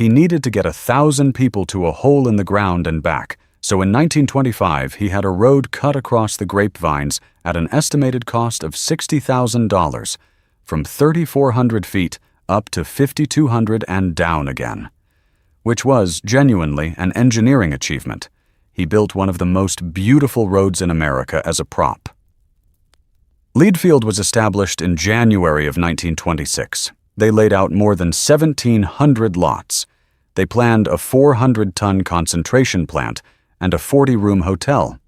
He needed to get 1,000 people to a hole in the ground and back, so in 1925 he had a road cut across the grapevines at an estimated cost of $60,000, from 3,400 feet up to 5,200 and down again, which was genuinely an engineering achievement. He built one of the most beautiful roads in America as a prop. Leadfield was established in January of 1926. They laid out more than 1,700 lots. They planned a 400-ton concentration plant and a 40-room hotel.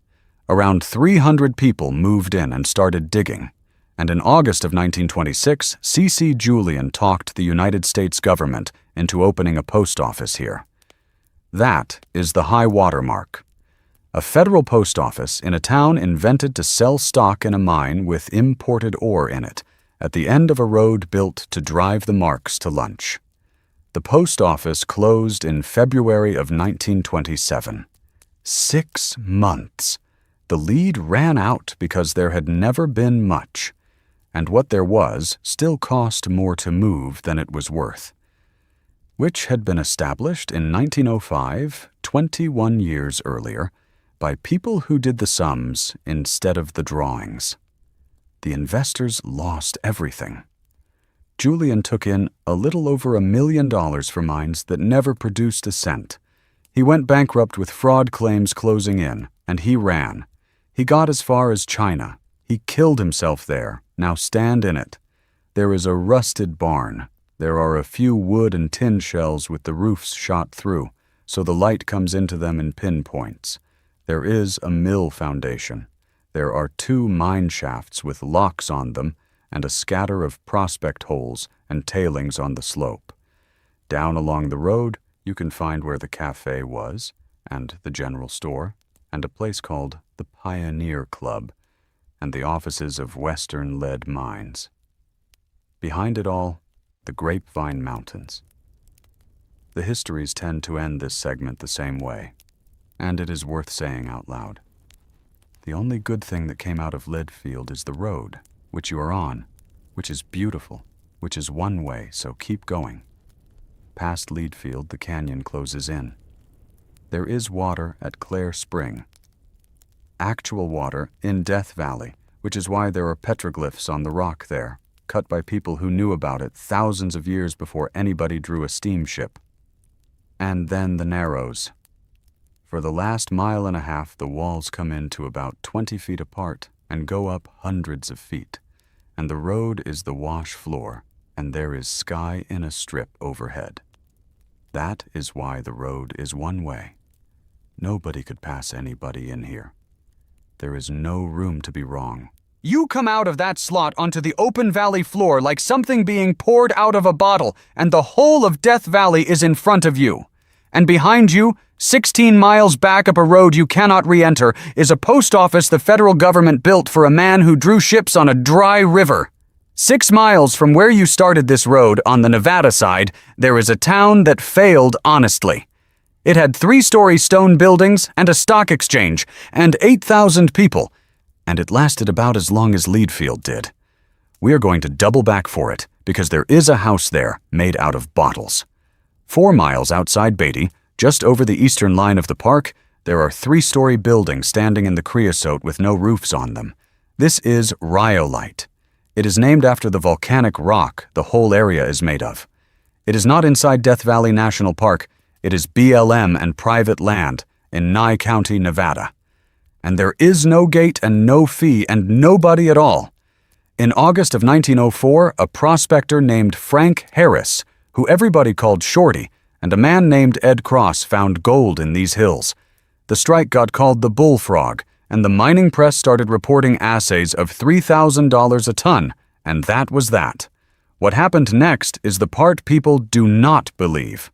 Around 300 people moved in and started digging. And in August of 1926, C.C. Julian talked the United States government into opening a post office here. That is the high water mark. A federal post office in a town invented to sell stock in a mine with imported ore in it, at the end of a road built to drive the Marks to lunch. The post office closed in February of 1927. 6 months. The lead ran out because there had never been much, and what there was still cost more to move than it was worth, which had been established in 1905, 21 years earlier, by people who did the sums instead of the drawings. The investors lost everything. Julian took in a little over $1 million for mines that never produced a cent. He went bankrupt with fraud claims closing in, and he ran. He got as far as China. He killed himself there. Now stand in it. There is a rusted barn. There are a few wood and tin shells with the roofs shot through, so the light comes into them in pinpoints. There is a mill foundation. There are 2 mine shafts with locks on them and a scatter of prospect holes and tailings on the slope. Down along the road, you can find where the cafe was, and the general store, and a place called the Pioneer Club, and the offices of Western Lead Mines. Behind it all, the Grapevine Mountains. The histories tend to end this segment the same way, and it is worth saying out loud. The only good thing that came out of Leadfield is the road, which you are on, which is beautiful, which is one way, so keep going. Past Leadfield, the canyon closes in. There is water at Clare Spring. Actual water in Death Valley, which is why there are petroglyphs on the rock there, cut by people who knew about it thousands of years before anybody drew a steamship. And then the Narrows. For the last 1.5 miles, the walls come in to about 20 feet apart and go up hundreds of feet, and the road is the wash floor, and there is sky in a strip overhead. That is why the road is one way. Nobody could pass anybody in here. There is no room to be wrong. You come out of that slot onto the open valley floor like something being poured out of a bottle, and the whole of Death Valley is in front of you. And behind you, 16 miles back up a road you cannot re-enter, is a post office the federal government built for a man who drew ships on a dry river. 6 miles from where you started this road, on the Nevada side, there is a town that failed honestly. It had 3-story stone buildings and a stock exchange, and 8,000 people, and it lasted about as long as Leadfield did. We are going to double back for it, because there is a house there made out of bottles. 4 miles outside Beatty, just over the eastern line of the park, there are 3-story buildings standing in the creosote with no roofs on them. This is rhyolite. It is named after the volcanic rock the whole area is made of. It is not inside Death Valley National Park. It is BLM and private land in Nye County, Nevada. And there is no gate and no fee and nobody at all. In August of 1904, a prospector named Frank Harris, who everybody called Shorty, and a man named Ed Cross found gold in these hills. The strike got called the Bullfrog, and the mining press started reporting assays of $3,000 a ton, and that was that. What happened next is the part people do not believe.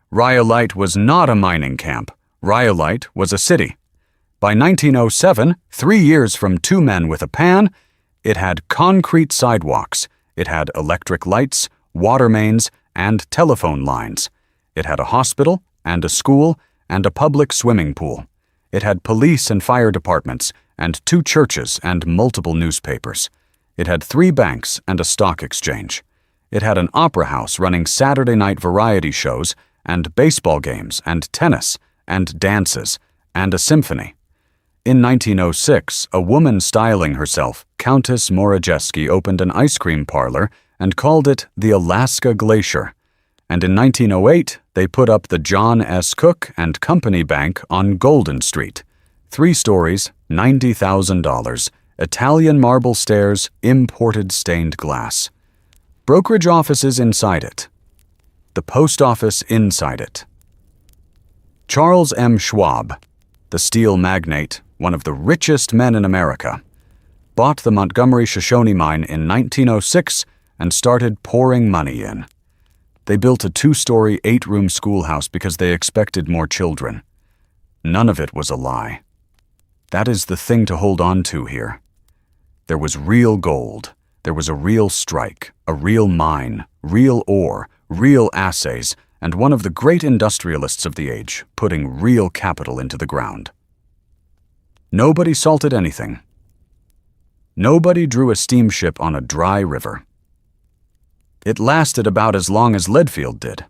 Rhyolite was not a mining camp. Rhyolite was a city. By 1907, 3 years from 2 men with a pan, it had concrete sidewalks. It had electric lights, water mains, and telephone lines. It had a hospital and a school and a public swimming pool. It had police and fire departments and 2 churches and multiple newspapers. It had 3 banks and a stock exchange. It had an opera house running Saturday night variety shows and baseball games, and tennis, and dances, and a symphony. In 1906, a woman styling herself, Countess Morajeski, opened an ice cream parlor and called it the Alaska Glacier. And in 1908, they put up the John S. Cook and Company Bank on Golden Street. 3 stories, $90,000, Italian marble stairs, imported stained glass. Brokerage offices inside it. The post office inside it. Charles M. Schwab, the steel magnate, one of the richest men in America, bought the Montgomery-Shoshone mine in 1906 and started pouring money in. They built a 2-story, 8-room schoolhouse because they expected more children. None of it was a lie. That is the thing to hold on to here. There was real gold. There was a real strike, a real mine, real ore, real assays, and one of the great industrialists of the age putting real capital into the ground. Nobody salted anything. Nobody drew a steamship on a dry river. It lasted about as long as Leadfield did.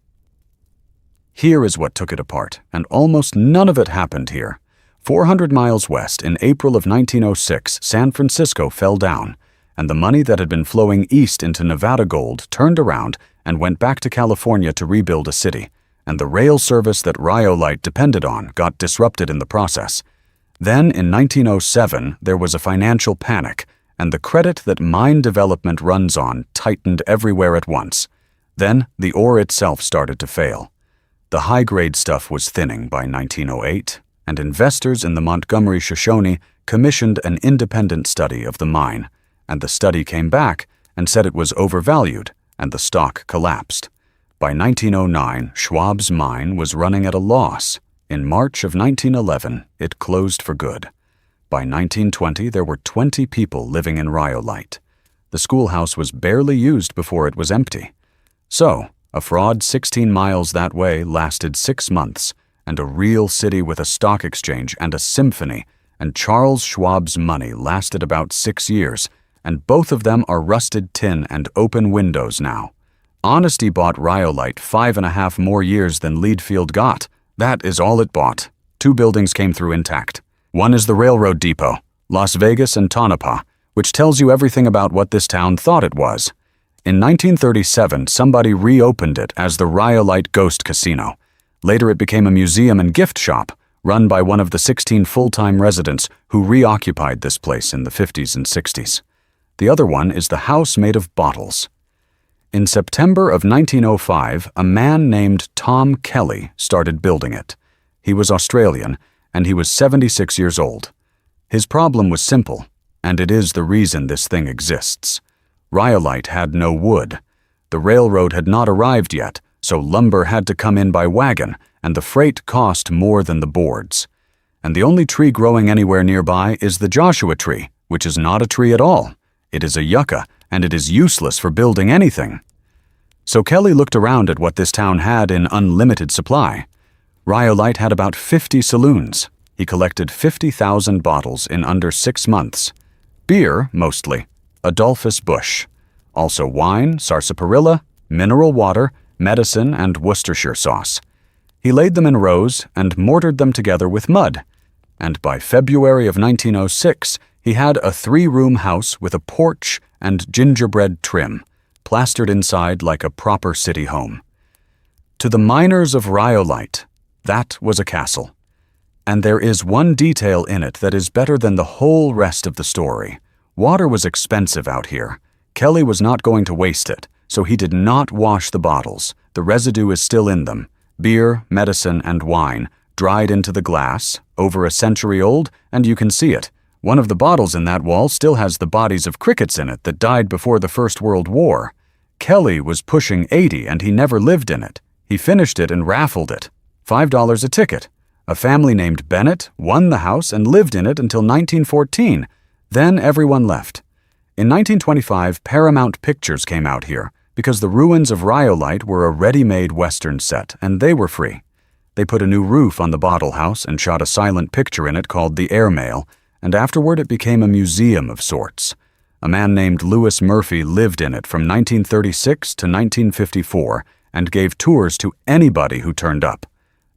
Here is what took it apart, and almost none of it happened here. 400 miles west, in April of 1906, San Francisco fell down, and the money that had been flowing east into Nevada gold turned around and went back to California to rebuild a city, and the rail service that Rhyolite depended on got disrupted in the process. Then, in 1907, there was a financial panic, and the credit that mine development runs on tightened everywhere at once. Then, the ore itself started to fail. The high-grade stuff was thinning by 1908, and investors in the Montgomery-Shoshone commissioned an independent study of the mine, and the study came back and said it was overvalued, and the stock collapsed. By 1909, Schwab's mine was running at a loss. In March of 1911, it closed for good. By 1920, there were 20 people living in Rhyolite. The schoolhouse was barely used before it was empty. So, a fraud 16 miles that way lasted 6 months, and a real city with a stock exchange and a symphony, and Charles Schwab's money lasted about 6 years, and both of them are rusted tin and open windows now. Honesty bought Rhyolite 5.5 more years than Leadfield got. That is all it bought. 2 buildings came through intact. One is the railroad depot, Las Vegas and Tonopah, which tells you everything about what this town thought it was. In 1937, somebody reopened it as the Rhyolite Ghost Casino. Later it became a museum and gift shop, run by one of the 16 full-time residents who reoccupied this place in the 50s and 60s. The other one is the house made of bottles. In September of 1905, a man named Tom Kelly started building it. He was Australian, and he was 76 years old. His problem was simple, and it is the reason this thing exists. Rhyolite had no wood. The railroad had not arrived yet, so lumber had to come in by wagon, and the freight cost more than the boards. And the only tree growing anywhere nearby is the Joshua tree, which is not a tree at all. It is a yucca, and it is useless for building anything. So Kelly looked around at what this town had in unlimited supply. Rhyolite had about 50 saloons. He collected 50,000 bottles in under 6 months. Beer, mostly. Adolphus Busch. Also wine, sarsaparilla, mineral water, medicine, and Worcestershire sauce. He laid them in rows and mortared them together with mud. And by February of 1906, he had a 3-room house with a porch and gingerbread trim, plastered inside like a proper city home. To the miners of Rhyolite, that was a castle. And there is one detail in it that is better than the whole rest of the story. Water was expensive out here. Kelly was not going to waste it, so he did not wash the bottles. The residue is still in them. Beer, medicine, and wine, dried into the glass, over a century old, and you can see it. One of the bottles in that wall still has the bodies of crickets in it that died before the First World War. Kelly was pushing 80 and he never lived in it. He finished it and raffled it. $5 a ticket. A family named Bennett won the house and lived in it until 1914. Then everyone left. In 1925, Paramount Pictures came out here because the ruins of Rhyolite were a ready-made Western set and they were free. They put a new roof on the bottle house and shot a silent picture in it called The Airmail, and afterward it became a museum of sorts. A man named Lewis Murphy lived in it from 1936 to 1954, and gave tours to anybody who turned up.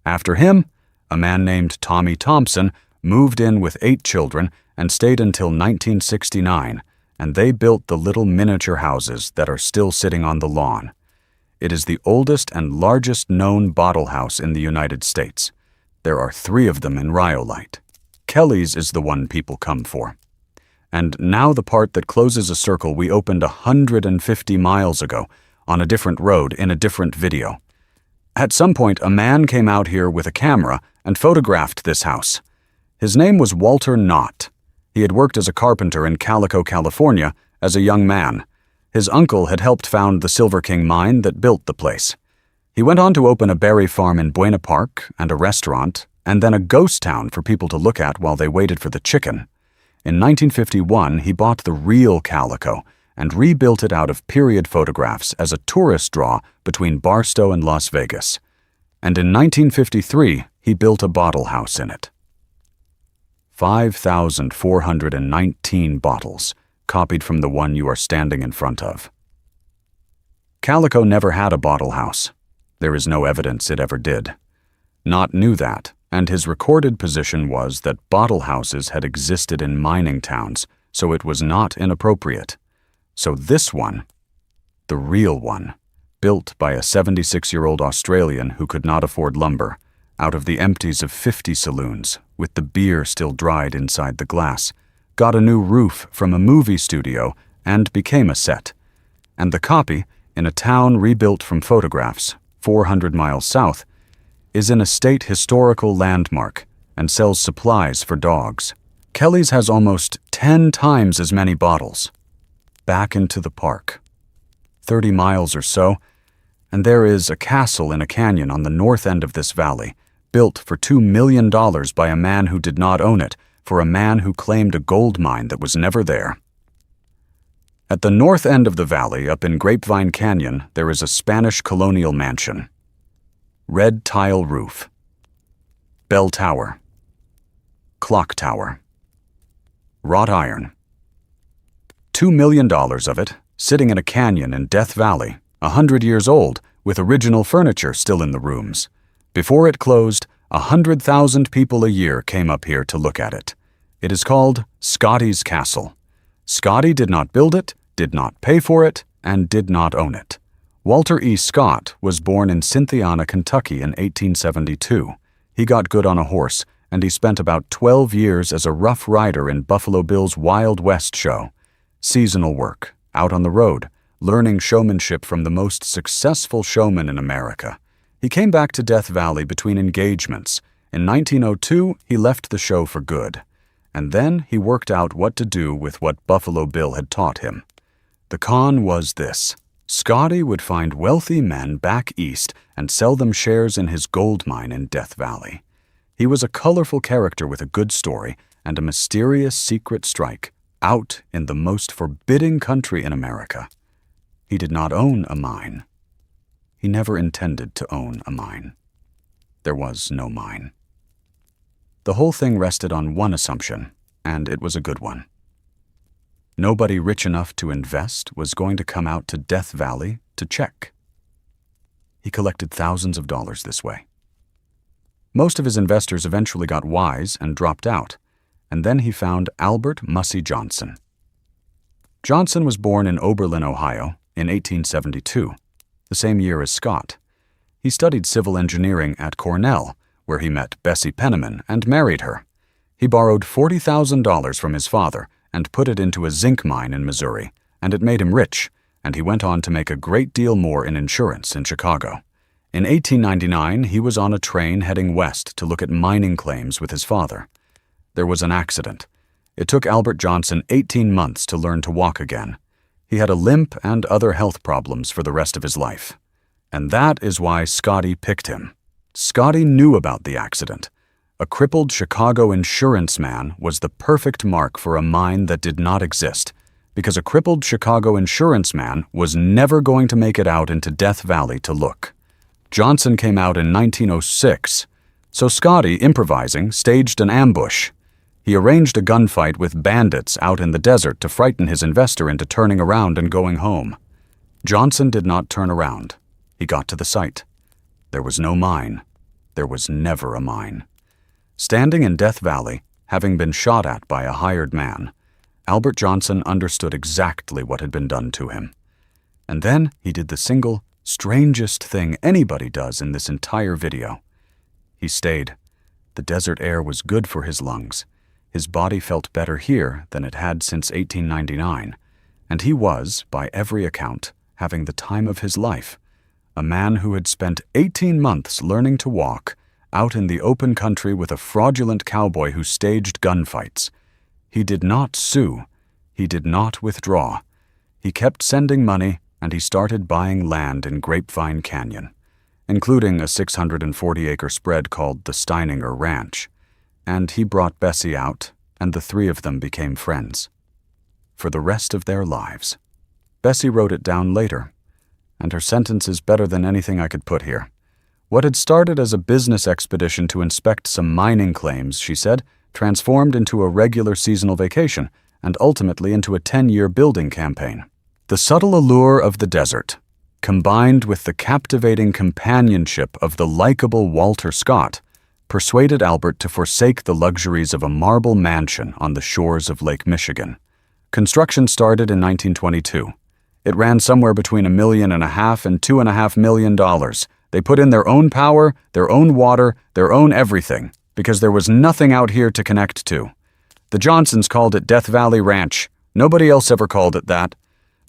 After him, a man named Tommy Thompson moved in with 8 children and stayed until 1969, and they built the little miniature houses that are still sitting on the lawn. It is the oldest and largest known bottle house in the United States. There are 3 of them in Rhyolite. Kelly's is the one people come for. And now the part that closes a circle we opened 150 miles ago on a different road in a different video. At some point, a man came out here with a camera and photographed this house. His name was Walter Knott. He had worked as a carpenter in Calico, California, as a young man. His uncle had helped found the Silver King mine that built the place. He went on to open a berry farm in Buena Park and a restaurant, and then a ghost town for people to look at while they waited for the chicken. In 1951, he bought the real Calico and rebuilt it out of period photographs as a tourist draw between Barstow and Las Vegas. And in 1953, he built a bottle house in it. 5,419 bottles, copied from the one you are standing in front of. Calico never had a bottle house. There is no evidence it ever did. Knott knew that, and his recorded position was that bottle houses had existed in mining towns, so it was not inappropriate. So this one, the real one, built by a 76-year-old Australian who could not afford lumber, out of the empties of 50 saloons, with the beer still dried inside the glass, got a new roof from a movie studio and became a set. And the copy, in a town rebuilt from photographs, 400 miles south, is in a state historical landmark and sells supplies for dogs. Kelly's has almost 10 times as many bottles. Back into the park. 30 miles or so, and there is a castle in a canyon on the north end of this valley, built for $2 million by a man who did not own it, for a man who claimed a gold mine that was never there. At the north end of the valley, up in Grapevine Canyon, there is a Spanish colonial mansion. Red tile roof. Bell tower. Clock tower. Wrought iron. $2 million of it, sitting in a canyon in Death Valley, 100 years old, with original furniture still in the rooms. Before it closed, 100,000 people a year came up here to look at it. It is called Scotty's Castle. Scotty did not build it, did not pay for it, and did not own it. Walter E. Scott was born in Cynthiana, Kentucky in 1872. He got good on a horse, and he spent about 12 years as a rough rider in Buffalo Bill's Wild West show. Seasonal work, out on the road, learning showmanship from the most successful showman in America. He came back to Death Valley between engagements. In 1902, he left the show for good. And then he worked out what to do with what Buffalo Bill had taught him. The con was this. Scotty would find wealthy men back east and sell them shares in his gold mine in Death Valley. He was a colorful character with a good story and a mysterious secret strike, out in the most forbidding country in America. He did not own a mine. He never intended to own a mine. There was no mine. The whole thing rested on one assumption, and it was a good one. Nobody rich enough to invest was going to come out to Death Valley to check. He collected thousands of dollars this way. Most of his investors eventually got wise and dropped out, and then he found Albert Mussey Johnson. Johnson was born in Oberlin, Ohio, in 1872, the same year as Scott. He studied civil engineering at Cornell, where he met Bessie Penniman and married her. He borrowed $40,000 from his father and put it into a zinc mine in Missouri, and it made him rich, and he went on to make a great deal more in insurance in Chicago. In 1899, he was on a train heading west to look at mining claims with his father. There was an accident. It took Albert Johnson 18 months to learn to walk again. He had a limp and other health problems for the rest of his life. And that is why Scotty picked him. Scotty knew about the accident. A crippled Chicago insurance man was the perfect mark for a mine that did not exist, because a crippled Chicago insurance man was never going to make it out into Death Valley to look. Johnson came out in 1906, so Scotty, improvising, staged an ambush. He arranged a gunfight with bandits out in the desert to frighten his investor into turning around and going home. Johnson did not turn around. He got to the site. There was no mine. There was never a mine. Standing in Death Valley, having been shot at by a hired man, Albert Johnson understood exactly what had been done to him. And then he did the single, strangest thing anybody does in this entire video. He stayed. The desert air was good for his lungs. His body felt better here than it had since 1899, and he was, by every account, having the time of his life. A man who had spent 18 months learning to walk, out in the open country with a fraudulent cowboy who staged gunfights. He did not sue. He did not withdraw. He kept sending money, and he started buying land in Grapevine Canyon, including a 640-acre spread called the Steininger Ranch. And he brought Bessie out, and the three of them became friends. For the rest of their lives. Bessie wrote it down later, and her sentence is better than anything I could put here. What had started as a business expedition to inspect some mining claims, she said, transformed into a regular seasonal vacation, and ultimately into a 10-year building campaign. The subtle allure of the desert, combined with the captivating companionship of the likable Walter Scott, persuaded Albert to forsake the luxuries of a marble mansion on the shores of Lake Michigan. Construction started in 1922. It ran somewhere between $1.5 million and $2.5 million. They put in their own power, their own water, their own everything, because there was nothing out here to connect to. The Johnsons called it Death Valley Ranch. Nobody else ever called it that.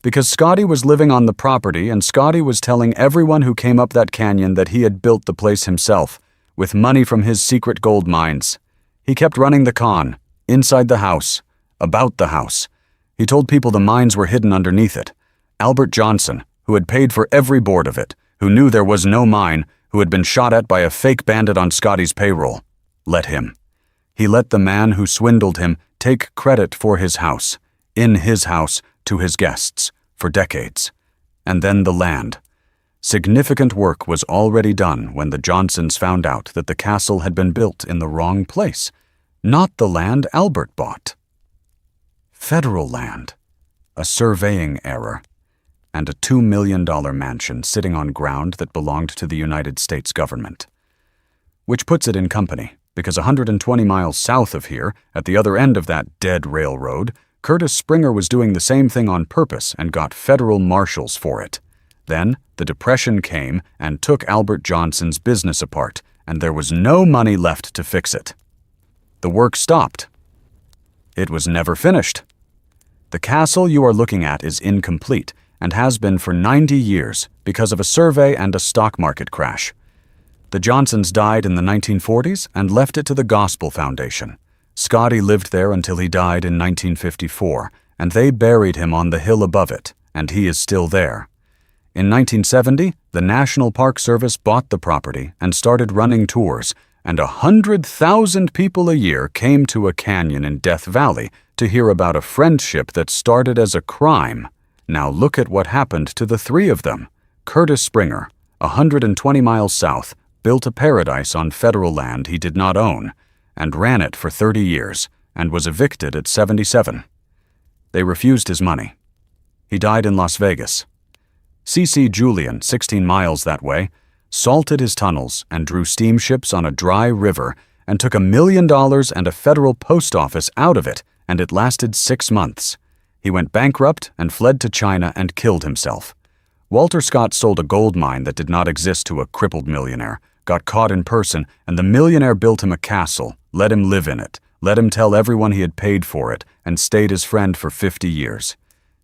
Because Scotty was living on the property, and Scotty was telling everyone who came up that canyon that he had built the place himself, with money from his secret gold mines. He kept running the con, inside the house, about the house. He told people the mines were hidden underneath it. Albert Johnson, who had paid for every board of it, who knew there was no mine, who had been shot at by a fake bandit on Scotty's payroll, let him. He let the man who swindled him take credit for his house, in his house, to his guests, for decades. And then the land. Significant work was already done when the Johnsons found out that the castle had been built in the wrong place, not the land Albert bought. Federal land, a surveying error, and a $2 million mansion sitting on ground that belonged to the United States government. Which puts it in company, because 120 miles south of here, at the other end of that dead railroad, Curtis Springer was doing the same thing on purpose and got federal marshals for it. Then, the Depression came and took Albert Johnson's business apart, and there was no money left to fix it. The work stopped. It was never finished. The castle you are looking at is incomplete and has been for 90 years because of a survey and a stock market crash. The Johnsons died in the 1940s and left it to the Gospel Foundation. Scotty lived there until he died in 1954, and they buried him on the hill above it, and he is still there. In 1970, the National Park Service bought the property and started running tours, and 100,000 people a year came to a canyon in Death Valley to hear about a friendship that started as a crime. Now look at what happened to the three of them. Curtis Springer, 120 miles south, built a paradise on federal land he did not own, and ran it for 30 years, and was evicted at 77. They refused his money. He died in Las Vegas. C.C. Julian, 16 miles that way, salted his tunnels and drew steamships on a dry river and took $1 million and a federal post office out of it, and it lasted 6 months. He went bankrupt and fled to China and killed himself. Walter Scott sold a gold mine that did not exist to a crippled millionaire, got caught in person, and the millionaire built him a castle, let him live in it, let him tell everyone he had paid for it, and stayed his friend for 50 years.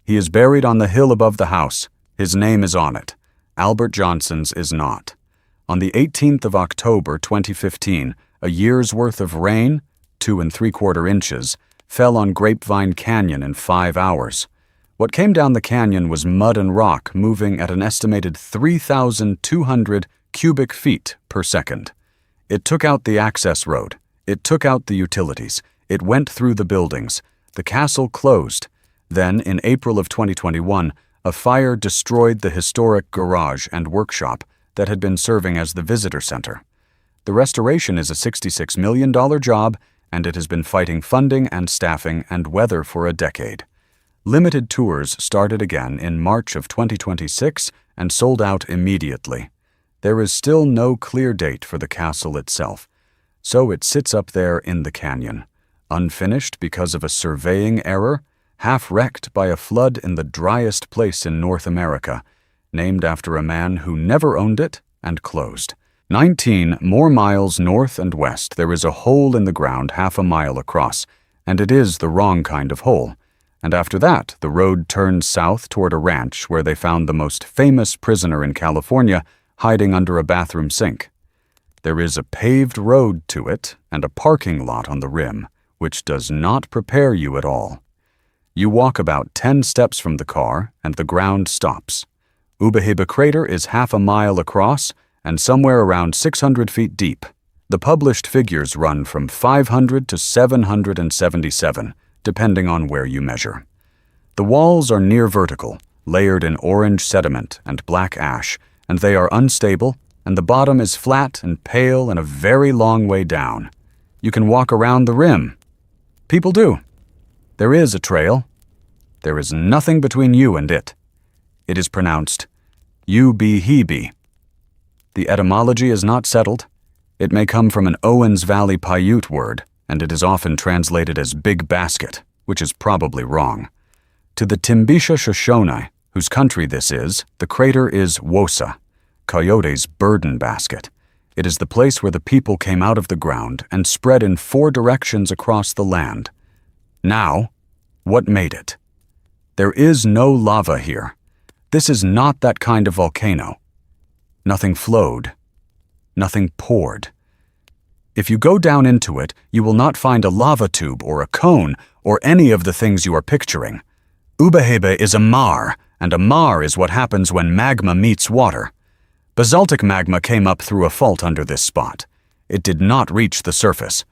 He is buried on the hill above the house. His name is on it. Albert Johnson's is not. On the 18th of October 2015, a year's worth of rain, 2 3/4 inches, fell on Grapevine Canyon in 5 hours. What came down the canyon was mud and rock moving at an estimated 3,200 cubic feet per second. It took out the access road. It took out the utilities. It went through the buildings. The castle closed. Then, in April of 2021, a fire destroyed the historic garage and workshop that had been serving as the visitor center. The restoration is a $66 million job, and it has been fighting funding and staffing and weather for a decade. Limited tours started again in March of 2026, and sold out immediately. There is still no clear date for the castle itself, so it sits up there in the canyon, unfinished because of a surveying error, half wrecked by a flood in the driest place in North America, named after a man who never owned it and closed. 19 more miles north and west, there is a hole in the ground half a mile across, and it is the wrong kind of hole. And after that, the road turns south toward a ranch where they found the most famous prisoner in California hiding under a bathroom sink. There is a paved road to it and a parking lot on the rim, which does not prepare you at all. You walk about 10 steps from the car and the ground stops. Ubehebe crater is half a mile across and somewhere around 600 feet deep. The published figures run from 500 to 777, depending on where you measure. The walls are near vertical, layered in orange sediment and black ash, and they are unstable, and the bottom is flat and pale and a very long way down. You can walk around the rim. People do. There is a trail. There is nothing between you and it. It is pronounced Ubehebe. The etymology is not settled. It may come from an Owens Valley Paiute word, and it is often translated as big basket, which is probably wrong. To the Timbisha Shoshone, whose country this is, the crater is Wosa, Coyote's burden basket. It is the place where the people came out of the ground and spread in 4 directions across the land. Now, what made it? There is no lava here. This is not that kind of volcano. Nothing flowed. Nothing poured. If you go down into it, you will not find a lava tube or a cone or any of the things you are picturing. Ubehebe is a maar, and a maar is what happens when magma meets water. Basaltic magma came up through a fault under this spot. It did not reach the surface.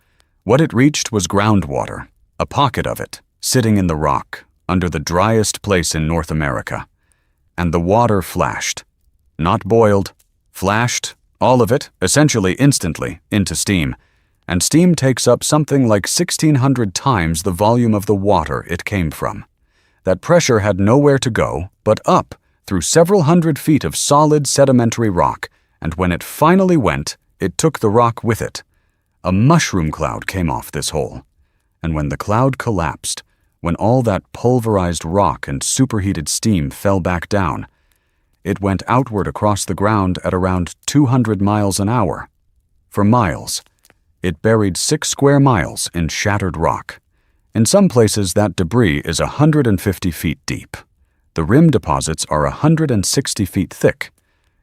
What it reached was groundwater, a pocket of it, sitting in the rock, under the driest place in North America. And the water flashed. Not boiled, flashed, all of it, essentially instantly, into steam. And steam takes up something like 1,600 times the volume of the water it came from. That pressure had nowhere to go but up through several hundred feet of solid sedimentary rock, and when it finally went, it took the rock with it. A mushroom cloud came off this hole. And when the cloud collapsed, when all that pulverized rock and superheated steam fell back down, it went outward across the ground at around 200 miles an hour. For miles, it buried 6 square miles in shattered rock. In some places, that debris is 150 feet deep. The rim deposits are 160 feet thick.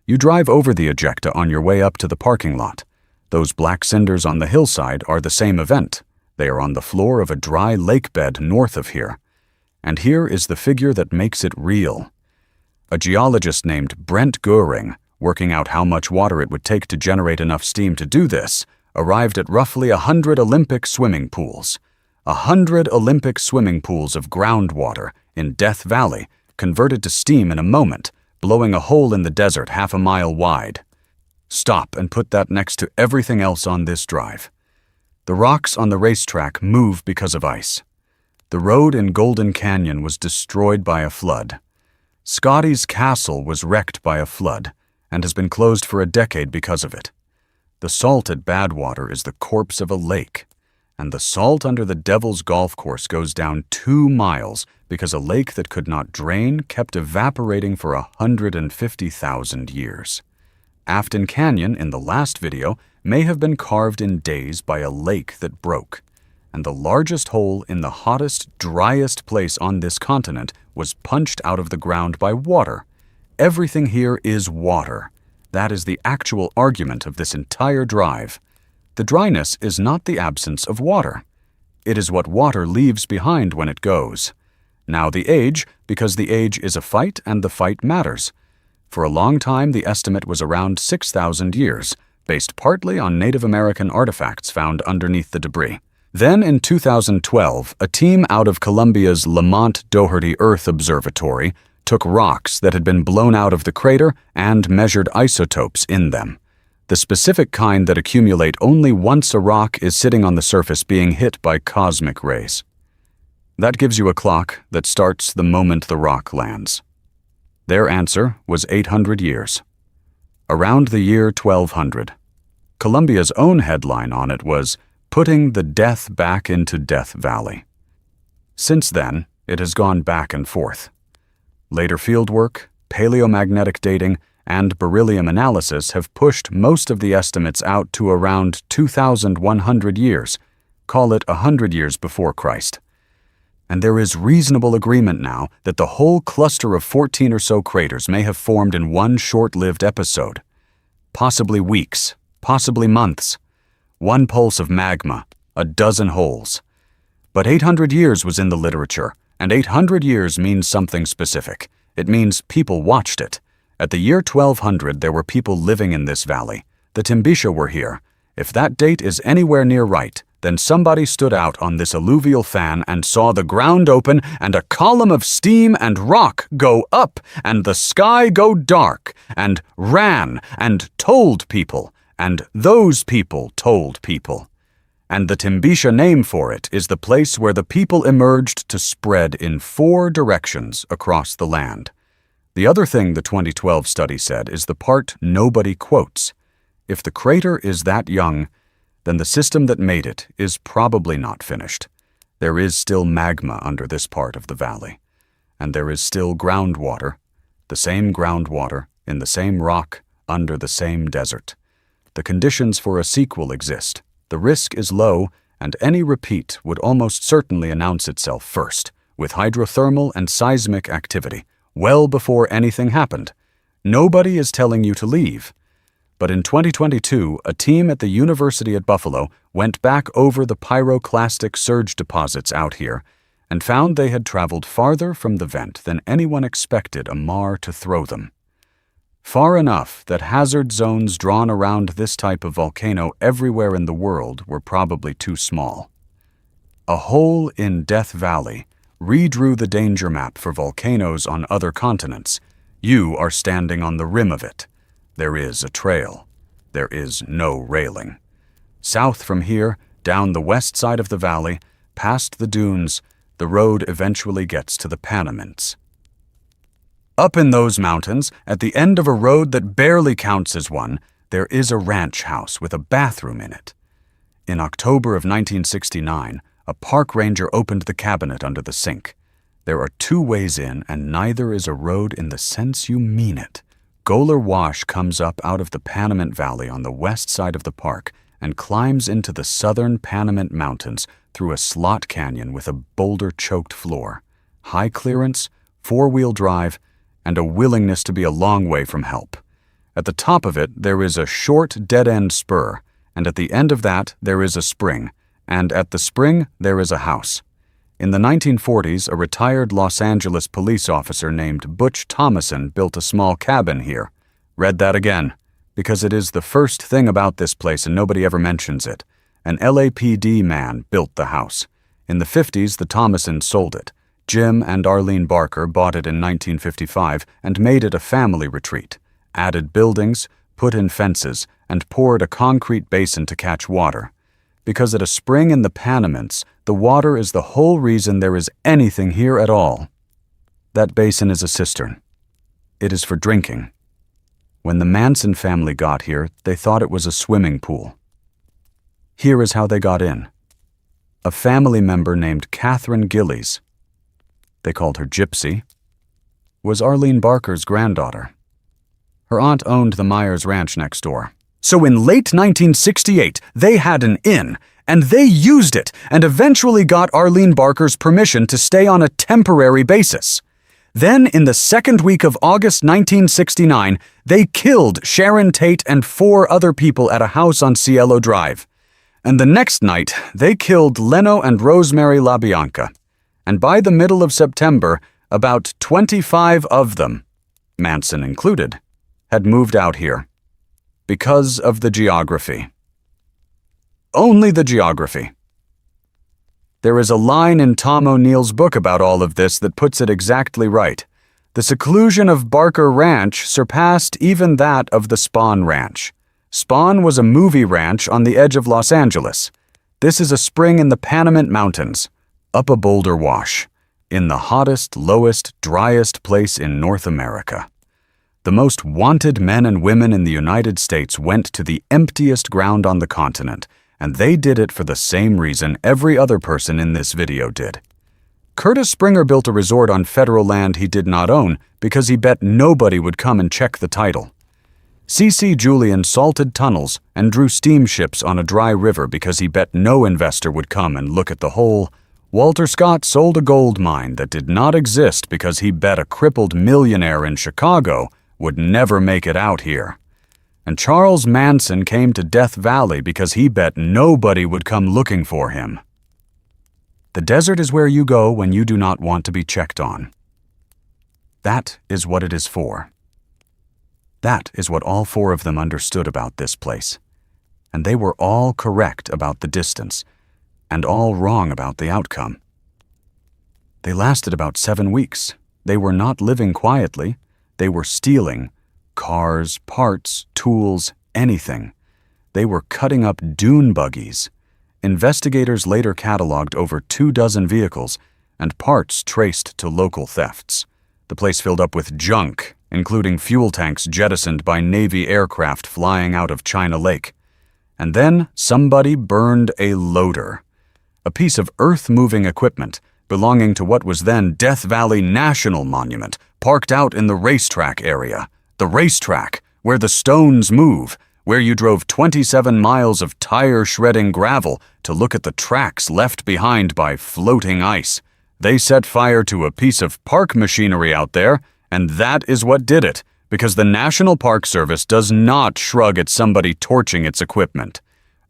You drive over the ejecta on your way up to the parking lot. Those black cinders on the hillside are the same event. They are on the floor of a dry lake bed north of here. And here is the figure that makes it real. A geologist named Brent Goering, working out how much water it would take to generate enough steam to do this, arrived at roughly 100 Olympic swimming pools. 100 Olympic swimming pools of groundwater in Death Valley, converted to steam in a moment, blowing a hole in the desert half a mile wide. Stop and put that next to everything else on this drive. The rocks on the racetrack move because of ice. The road in Golden Canyon was destroyed by a flood. Scotty's castle was wrecked by a flood and has been closed for a decade because of it. The salt at Badwater is the corpse of a lake, and the salt under the Devil's Golf Course goes down 2 miles because a lake that could not drain kept evaporating for 150,000 years. Afton Canyon, in the last video, may have been carved in days by a lake that broke, and the largest hole in the hottest, driest place on this continent was punched out of the ground by water. Everything here is water. That is the actual argument of this entire drive. The dryness is not the absence of water. It is what water leaves behind when it goes. Now the age, because the age is a fight and the fight matters. For a long time, the estimate was around 6,000 years, based partly on Native American artifacts found underneath the debris. Then in 2012, a team out of Columbia's Lamont Doherty Earth Observatory took rocks that had been blown out of the crater and measured isotopes in them. The specific kind that accumulate only once a rock is sitting on the surface being hit by cosmic rays. That gives you a clock that starts the moment the rock lands. Their answer was 800 years. Around the year 1200, Columbia's own headline on it was, "Putting the Death Back into Death Valley." Since then, it has gone back and forth. Later fieldwork, paleomagnetic dating, and beryllium analysis have pushed most of the estimates out to around 2,100 years, call it 100 years before Christ. And there is reasonable agreement now that the whole cluster of 14 or so craters may have formed in one short-lived episode. Possibly weeks, possibly months. One pulse of magma, a dozen holes. But 800 years was in the literature, and 800 years means something specific. It means people watched it. At the year 1200, there were people living in this valley. The Timbisha were here. If that date is anywhere near right, then somebody stood out on this alluvial fan and saw the ground open and a column of steam and rock go up and the sky go dark, and ran and told people, and those people told people. And the Timbisha name for it is the place where the people emerged to spread in 4 directions across the land. The other thing the 2012 study said is the part nobody quotes. If the crater is that young, then the system that made it is probably not finished. There is still magma under this part of the valley. And there is still groundwater, the same groundwater, in the same rock, under the same desert. The conditions for a sequel exist. The risk is low, and any repeat would almost certainly announce itself first, with hydrothermal and seismic activity, well before anything happened. Nobody is telling you to leave. But in 2022, a team at the University at Buffalo went back over the pyroclastic surge deposits out here and found they had traveled farther from the vent than anyone expected a Mar to throw them. Far enough that hazard zones drawn around this type of volcano everywhere in the world were probably too small. A hole in Death Valley redrew the danger map for volcanoes on other continents. You are standing on the rim of it. There is a trail. There is no railing. South from here, down the west side of the valley, past the dunes, the road eventually gets to the Panamints. Up in those mountains, at the end of a road that barely counts as one, there is a ranch house with a bathroom in it. In October of 1969, a park ranger opened the cabinet under the sink. There are 2 ways in, and neither is a road in the sense you mean it. Goler Wash comes up out of the Panamint Valley on the west side of the park and climbs into the southern Panamint Mountains through a slot canyon with a boulder-choked floor, high clearance, 4-wheel drive, and a willingness to be a long way from help. At the top of it, there is a short dead-end spur, and at the end of that, there is a spring, and at the spring, there is a house. In the 1940s, a retired Los Angeles police officer named Butch Thomason built a small cabin here. Read that again, because it is the first thing about this place and nobody ever mentions it. An LAPD man built the house. In the 50s, the Thomasons sold it. Jim and Arlene Barker bought it in 1955 and made it a family retreat, added buildings, put in fences, and poured a concrete basin to catch water. Because at a spring in the Panamints, the water is the whole reason there is anything here at all. That basin is a cistern. It is for drinking. When the Manson family got here, they thought it was a swimming pool. Here is how they got in. A family member named Catherine Gillies, they called her Gypsy, was Arlene Barker's granddaughter. Her aunt owned the Myers Ranch next door. So in late 1968, they had an inn, and they used it and eventually got Arlene Barker's permission to stay on a temporary basis. Then, in the second week of August 1969, they killed Sharon Tate and 4 other people at a house on Cielo Drive. And the next night, they killed Leno and Rosemary LaBianca. And by the middle of September, about 25 of them, Manson included, had moved out here. Because of the geography. Only the geography. There is a line in Tom O'Neill's book about all of this that puts it exactly right. The seclusion of Barker Ranch surpassed even that of the Spahn Ranch. Spahn was a movie ranch on the edge of Los Angeles. This is a spring in the Panamint Mountains, up a boulder wash. in the hottest, lowest, driest place in North America. The most wanted men and women in the United States went to the emptiest ground on the continent, and they did it for the same reason every other person in this video did. Curtis Springer built a resort on federal land he did not own because he bet nobody would come and check the title. C.C. Julian salted tunnels and drew steamships on a dry river because he bet no investor would come and look at the hole. Walter Scott sold a gold mine that did not exist because he bet a crippled millionaire in Chicago would never make it out here. And Charles Manson came to Death Valley because he bet nobody would come looking for him. The desert is where you go when you do not want to be checked on. That is what it is for. That is what all four of them understood about this place. And they were all correct about the distance, and all wrong about the outcome. They lasted about 7 weeks. They were not living quietly. They were stealing cars, parts, tools, anything. They were cutting up dune buggies. Investigators later cataloged over 24 vehicles, and parts traced to local thefts. The place filled up with junk, including fuel tanks jettisoned by Navy aircraft flying out of China Lake. And then somebody burned a loader, a piece of earth-moving equipment belonging to what was then Death Valley National Monument, parked out in the racetrack area. The racetrack, where the stones move, where you drove 27 miles of tire-shredding gravel to look at the tracks left behind by floating ice. They set fire to a piece of park machinery out there, and that is what did it, because the National Park Service does not shrug at somebody torching its equipment.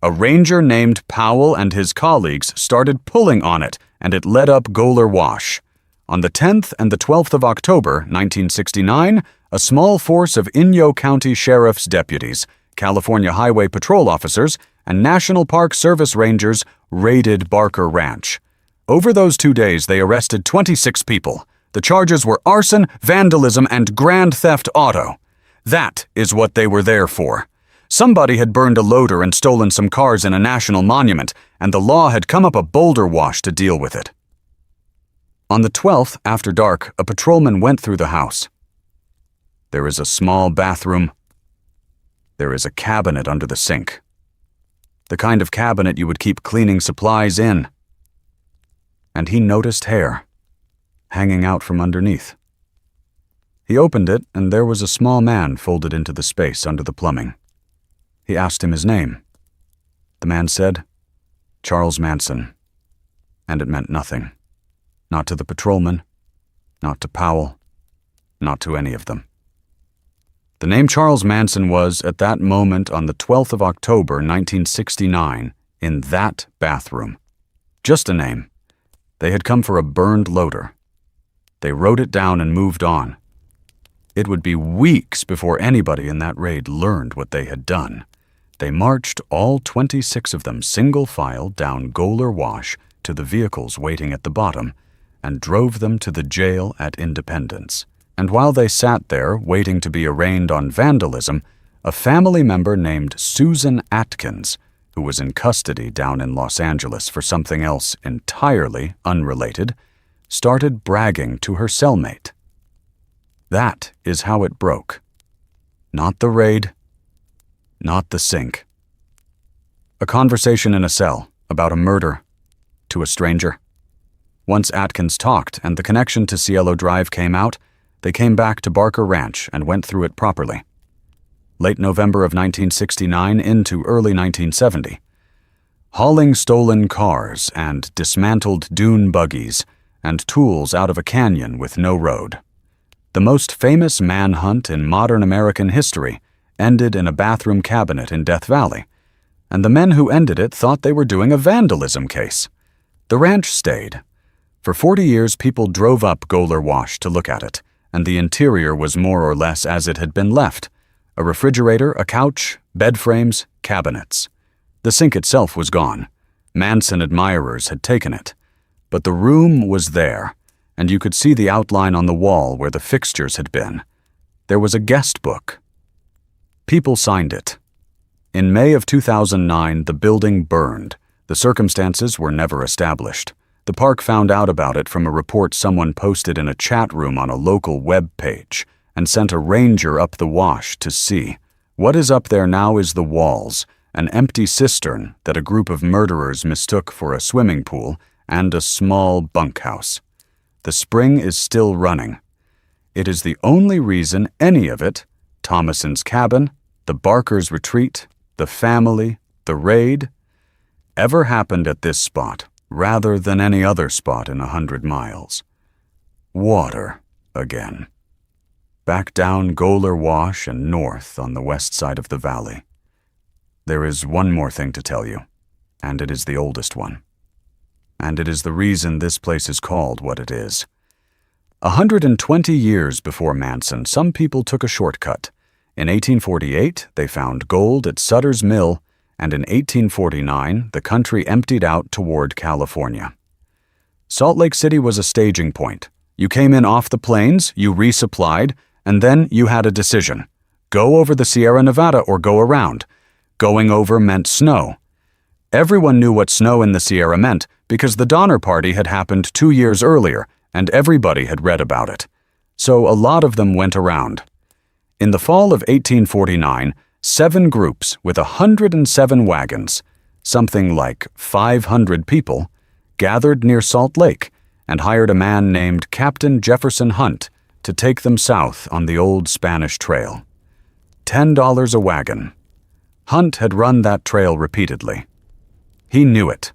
A ranger named Powell and his colleagues started pulling on it, and it led up Goler Wash. On the 10th and the 12th of October, 1969, a small force of Inyo County Sheriff's deputies, California Highway Patrol officers, and National Park Service rangers raided Barker Ranch. Over those 2 days, they arrested 26 people. The charges were arson, vandalism, and grand theft auto. That is what they were there for. Somebody had burned a loader and stolen some cars in a national monument, and the law had come up a boulder wash to deal with it. On the 12th, after dark, a patrolman went through the house. There is a small bathroom. There is a cabinet under the sink. The kind of cabinet you would keep cleaning supplies in. And he noticed hair, hanging out from underneath. He opened it, and there was a small man folded into the space under the plumbing. He asked him his name. The man said, Charles Manson. And it meant nothing. Not to the patrolman, not to Powell, not to any of them. The name Charles Manson was, at that moment on the 12th of October, 1969, in that bathroom. Just a name. They had come for a burned loader. They wrote it down and moved on. It would be weeks before anybody in that raid learned what they had done. They marched all 26 of them single file down Goler Wash to the vehicles waiting at the bottom and drove them to the jail at Independence. And while they sat there waiting to be arraigned on vandalism, a family member named Susan Atkins, who was in custody down in Los Angeles for something else entirely unrelated, started bragging to her cellmate. That is how it broke. Not the raid, not the sink. A conversation in a cell about a murder to a stranger. Once Atkins talked and the connection to Cielo Drive came out, they came back to Barker Ranch and went through it properly. Late November of 1969 into early 1970. Hauling stolen cars and dismantled dune buggies and tools out of a canyon with no road. The most famous manhunt in modern American history ended in a bathroom cabinet in Death Valley, and the men who ended it thought they were doing a vandalism case. The ranch stayed. For 40 years, people drove up Goler Wash to look at it, and the interior was more or less as it had been left. A refrigerator, a couch, bed frames, cabinets. The sink itself was gone. Manson admirers had taken it. But the room was there, and you could see the outline on the wall where the fixtures had been. There was a guest book. People signed it. In May of 2009, the building burned. The circumstances were never established. The park found out about it from a report someone posted in a chat room on a local web page and sent a ranger up the wash to see. What is up there now is the walls, an empty cistern that a group of murderers mistook for a swimming pool, and a small bunkhouse. The spring is still running. It is the only reason any of it, Thomason's cabin, the Barker's retreat, the family, the raid, ever happened at this spot rather than any other spot in 100 miles. Water again. Back down Goler Wash and north on the west side of the valley. There is one more thing to tell you, and it is the oldest one. And it is the reason this place is called what it is. 120 years before Manson, some people took a shortcut. In 1848, they found gold at Sutter's Mill, and in 1849, the country emptied out toward California. Salt Lake City was a staging point. You came in off the plains, you resupplied, and then you had a decision. Go over the Sierra Nevada or go around. Going over meant snow. Everyone knew what snow in the Sierra meant because the Donner Party had happened 2 years earlier, and everybody had read about it. So a lot of them went around. In the fall of 1849, 7 groups with 107 wagons, something like 500 people, gathered near Salt Lake and hired a man named Captain Jefferson Hunt to take them south on the old Spanish Trail. $10 a wagon. Hunt had run that trail repeatedly. He knew it.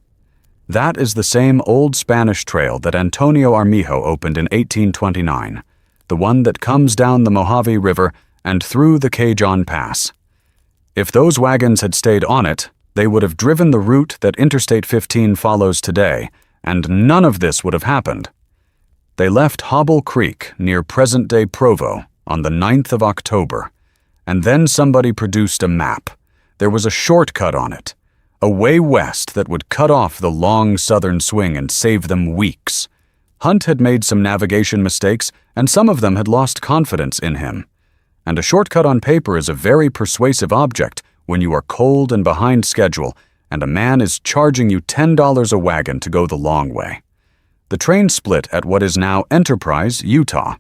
That is the same old Spanish trail that Antonio Armijo opened in 1829, the one that comes down the Mojave River and through the Cajon Pass. If those wagons had stayed on it, they would have driven the route that Interstate 15 follows today, and none of this would have happened. They left Hobble Creek near present-day Provo on the 9th of October, and then somebody produced a map. There was a shortcut on it, a way west that would cut off the long southern swing and save them weeks. Hunt had made some navigation mistakes, and some of them had lost confidence in him. And a shortcut on paper is a very persuasive object when you are cold and behind schedule, and a man is charging you $10 a wagon to go the long way. The train split at what is now Enterprise, Utah.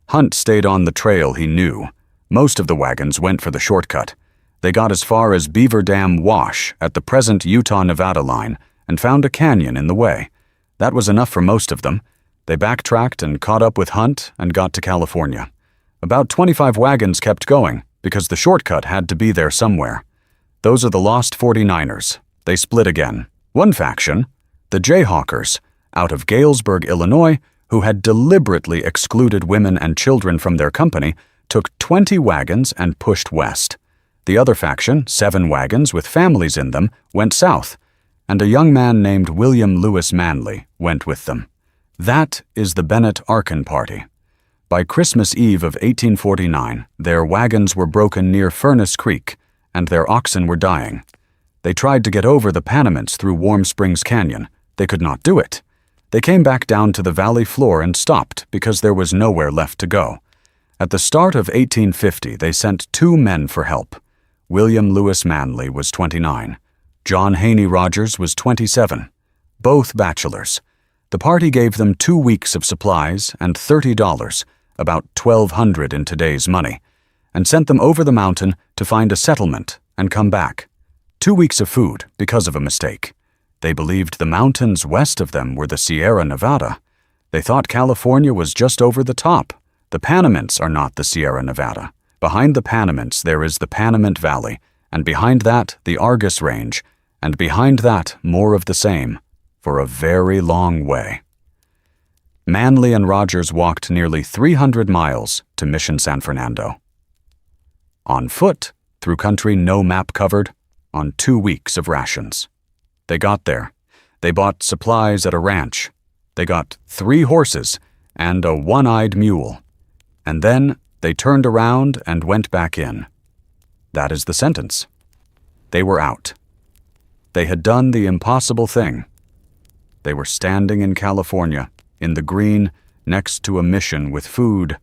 Hunt stayed on the trail he knew. Most of the wagons went for the shortcut. They got as far as Beaver Dam Wash at the present Utah-Nevada line and found a canyon in the way. That was enough for most of them. They backtracked and caught up with Hunt and got to California. About 25 wagons kept going because the shortcut had to be there somewhere. Those are the lost 49ers. They split again. One faction, the Jayhawkers, out of Galesburg, Illinois, who had deliberately excluded women and children from their company, took 20 wagons and pushed west. The other faction, 7 wagons with families in them, went south, and a young man named William Lewis Manley went with them. That is the Bennett-Arkin Party. By Christmas Eve of 1849, their wagons were broken near Furnace Creek, and their oxen were dying. They tried to get over the Panamints through Warm Springs Canyon. They could not do it. They came back down to the valley floor and stopped because there was nowhere left to go. At the start of 1850, they sent 2 men for help. William Lewis Manley was 29. John Haney Rogers was 27. Both bachelors. The party gave them 2 weeks of supplies and $30, about $1,200 in today's money, and sent them over the mountain to find a settlement and come back. 2 weeks of food because of a mistake. They believed the mountains west of them were the Sierra Nevada. They thought California was just over the top. The Panamints are not the Sierra Nevada. Behind the Panamints there is the Panamint Valley, and behind that the Argus Range, and behind that more of the same, for a very long way. Manley and Rogers walked nearly 300 miles to Mission San Fernando. On foot, through country no map covered, on 2 weeks of rations. They got there. They bought supplies at a ranch. They got 3 horses and a one-eyed mule. And then they turned around and went back in. That is the sentence. They were out. They had done the impossible thing. They were standing in California, in the green, next to a mission with food.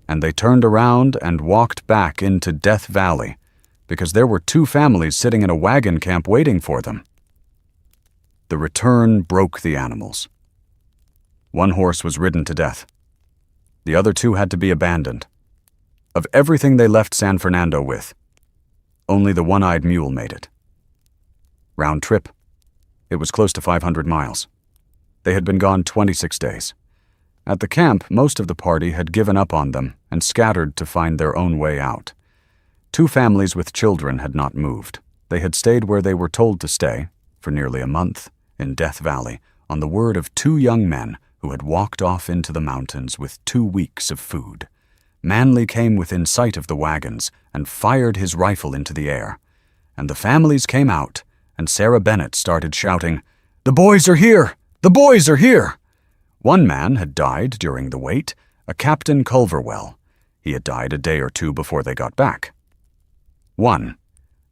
And they turned around and walked back into Death Valley because there were 2 families sitting in a wagon camp waiting for them. The return broke the animals. One horse was ridden to death. The other two had to be abandoned. Of everything they left San Fernando with, only the one-eyed mule made it. Round trip. It was close to 500 miles. They had been gone 26 days. At the camp, most of the party had given up on them and scattered to find their own way out. Two families with children had not moved. They had stayed where they were told to stay, for nearly a month, in Death Valley, on the word of two young men who had walked off into the mountains with 2 weeks of food. Manley came within sight of the wagons and fired his rifle into the air. And the families came out, and Sarah Bennett started shouting, "The boys are here! The boys are here!" One man had died during the wait, a Captain Culverwell. He had died a day or two before they got back. 1.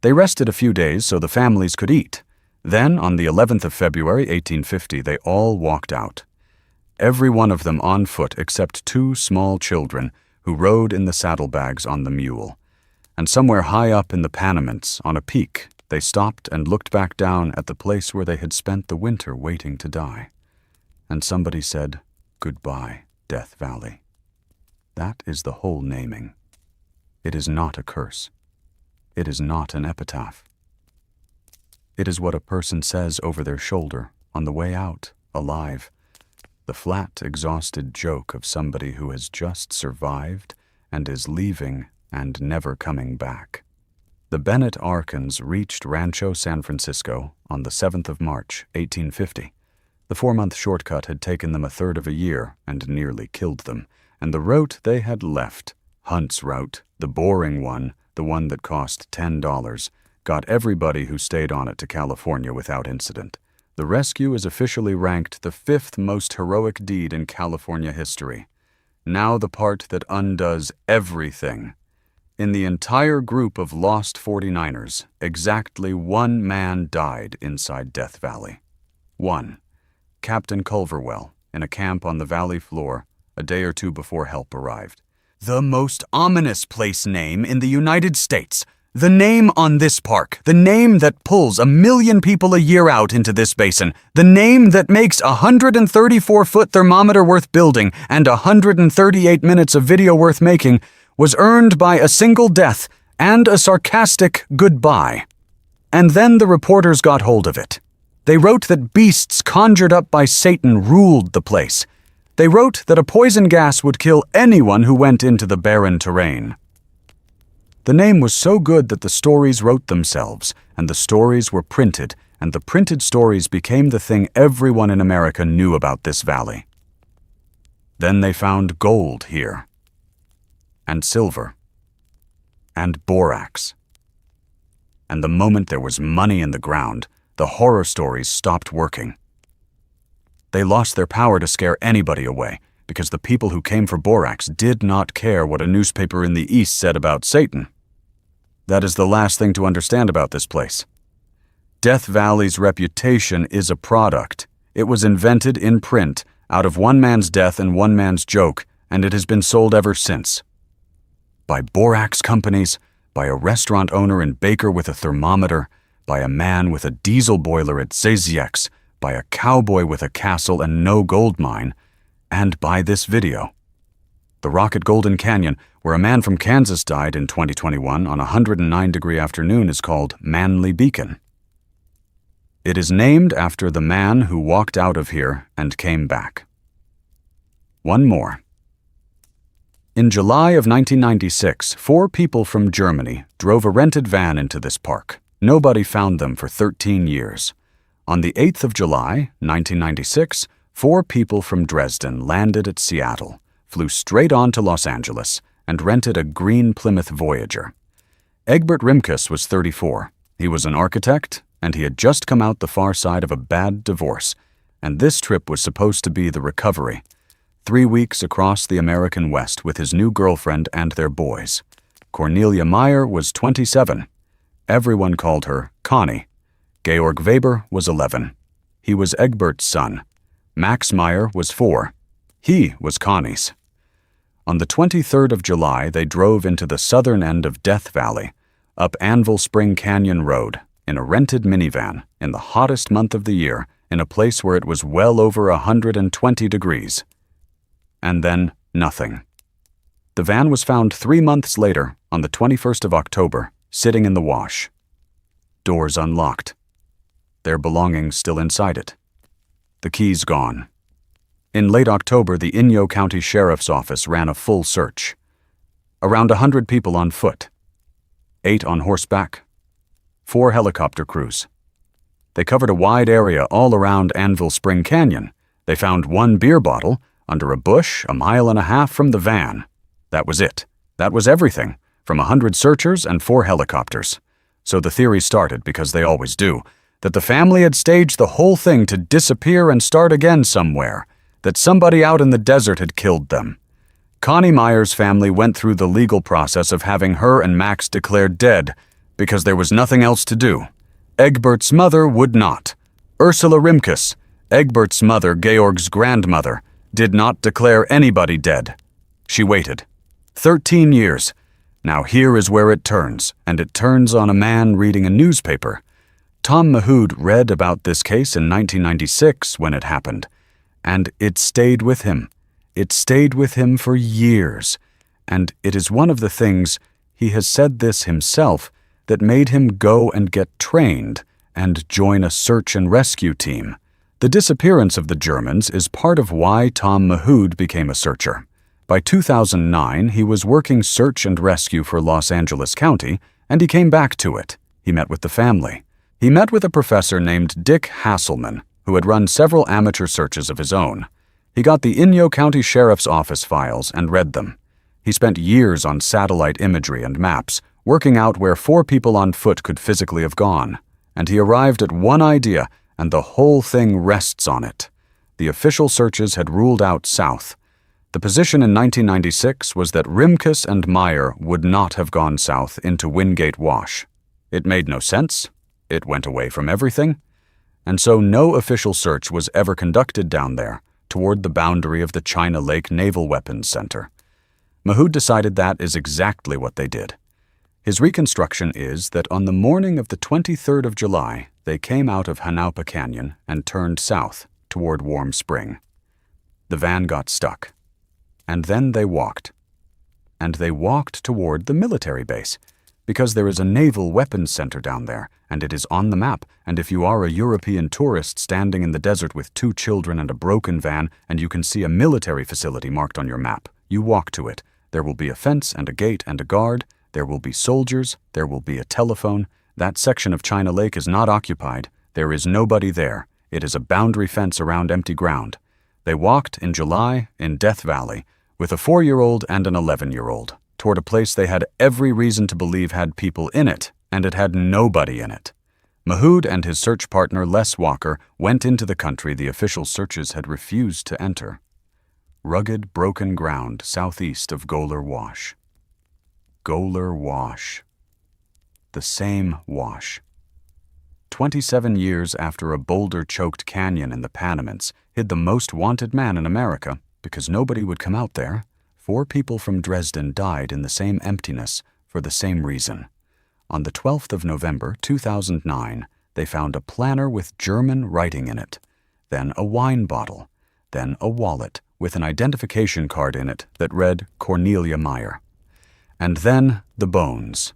They rested a few days so the families could eat. Then, on the 11th of February, 1850, they all walked out. Every one of them on foot except 2 small children who rode in the saddlebags on the mule. And somewhere high up in the Panamints, on a peak, they stopped and looked back down at the place where they had spent the winter waiting to die. And somebody said, "Goodbye, Death Valley." That is the whole naming. It is not a curse. It is not an epitaph. It is what a person says over their shoulder on the way out, alive. The flat, exhausted joke of somebody who has just survived and is leaving and never coming back. The Bennett Arkins reached Rancho San Francisco on the 7th of March, 1850. The 4-month shortcut had taken them a third of a year and nearly killed them, and the route they had left, Hunt's route, the boring one, the one that cost $10, got everybody who stayed on it to California without incident. The rescue is officially ranked the 5th most heroic deed in California history. Now the part that undoes everything. In the entire group of lost 49ers, exactly 1 man died inside Death Valley. 1. Captain Culverwell, in a camp on the valley floor, a day or two before help arrived. The most ominous place name in the United States. The name on this park. The name that pulls 1 million people a year out into this basin. The name that makes a 134-foot thermometer worth building and 138 minutes of video worth making was earned by a single death and a sarcastic goodbye. And then the reporters got hold of it. They wrote that beasts conjured up by Satan ruled the place. They wrote that a poison gas would kill anyone who went into the barren terrain. The name was so good that the stories wrote themselves, and the stories were printed, and the printed stories became the thing everyone in America knew about this valley. Then they found gold here, and silver, and borax. And the moment there was money in the ground, the horror stories stopped working. They lost their power to scare anybody away, because the people who came for borax did not care what a newspaper in the East said about Satan. That is the last thing to understand about this place. Death Valley's reputation is a product. It was invented in print, out of 1 man's death and 1 man's joke, and it has been sold ever since. By borax companies, by a restaurant owner in Baker with a thermometer, by a man with a diesel boiler at Zaziek's, by a cowboy with a castle and no gold mine, and by this video. The rock at Golden Canyon, where a man from Kansas died in 2021 on a 109-degree afternoon, is called Manley Beacon. It is named after the man who walked out of here and came back. One more. In July of 1996, 4 people from Germany drove a rented van into this park. Nobody found them for 13 years. On the 8th of July, 1996, 4 people from Dresden landed at Seattle, flew straight on to Los Angeles, and rented a green Plymouth Voyager. Egbert Rimkus was 34. He was an architect, and he had just come out the far side of a bad divorce, and this trip was supposed to be the recovery. 3 weeks across the American West with his new girlfriend and their boys. Cornelia Meyer was 27. Everyone called her Connie. Georg Weber was 11. He was Egbert's son. Max Meyer was 4. He was Connie's. On the 23rd of July, they drove into the southern end of Death Valley, up Anvil Spring Canyon Road, in a rented minivan, in the hottest month of the year, in a place where it was well over 120 degrees. And then nothing. The van was found 3 months later, on the 21st of October, sitting in the wash. Doors unlocked. Their belongings still inside it. The keys gone. In late October, the Inyo County Sheriff's Office ran a full search. Around 100 people on foot. 8 on horseback. 4 helicopter crews. They covered a wide area all around Anvil Spring Canyon. They found 1 beer bottle under a bush 1.5 miles from the van. That was it. That was everything, from 100 searchers and 4 helicopters. So the theory started, because they always do, that the family had staged the whole thing to disappear and start again somewhere, that somebody out in the desert had killed them. Connie Meyer's family went through the legal process of having her and Max declared dead, because there was nothing else to do. Egbert's mother would not. Ursula Rimkus, Egbert's mother, Georg's grandmother, did not declare anybody dead. She waited. 13 years. Now here is where it turns, and it turns on a man reading a newspaper. Tom Mahood read about this case in 1996 when it happened, and it stayed with him. It stayed with him for years, and it is one of the things, he has said this himself, that made him go and get trained and join a search and rescue team. The disappearance of the Germans is part of why Tom Mahood became a searcher. By 2009, he was working search and rescue for Los Angeles County, and he came back to it. He met with the family. He met with a professor named Dick Hasselman, who had run several amateur searches of his own. He got the Inyo County Sheriff's Office files and read them. He spent years on satellite imagery and maps, working out where 4 people on foot could physically have gone. And he arrived at one idea, and the whole thing rests on it. The official searches had ruled out south. The position in 1996 was that Rimkus and Meyer would not have gone south into Wingate Wash. It made no sense. It went away from everything. And so no official search was ever conducted down there, toward the boundary of the China Lake Naval Weapons Center. Mahood decided that is exactly what they did. His reconstruction is that on the morning of the 23rd of July, they came out of Hanaupa Canyon and turned south, toward Warm Spring. The van got stuck. And then they walked. And they walked toward the military base, because there is a naval weapons center down there, and it is on the map, and if you are a European tourist standing in the desert with 2 children and a broken van, and you can see a military facility marked on your map, you walk to it. There will be a fence and a gate and a guard, there will be soldiers, there will be a telephone. That section of China Lake is not occupied. There is nobody there. It is a boundary fence around empty ground. They walked in July in Death Valley, with a 4-year-old and an 11-year-old, toward a place they had every reason to believe had people in it, and it had nobody in it. Mahood and his search partner Les Walker went into the country the official searches had refused to enter. Rugged, broken ground southeast of Goler Wash. Goler Wash. The same wash. 27 years after a boulder-choked canyon in the Panamints hid the most wanted man in America, because nobody would come out there, 4 people from Dresden died in the same emptiness for the same reason. On the 12th of November 2009, they found a planner with German writing in it, then a wine bottle, then a wallet with an identification card in it that read Cornelia Meyer. And then the bones.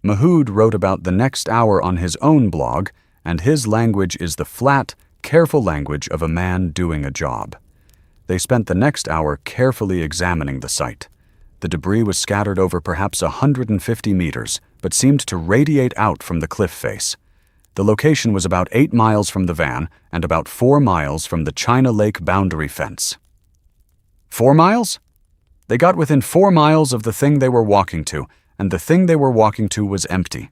Mahood wrote about the next hour on his own blog, and his language is the flat, careful language of a man doing a job. They spent the next hour carefully examining the site. The debris was scattered over perhaps 150 meters, but seemed to radiate out from the cliff face. The location was about 8 miles from the van and about 4 miles from the China Lake boundary fence. 4 miles? They got within 4 miles of the thing they were walking to, and the thing they were walking to was empty.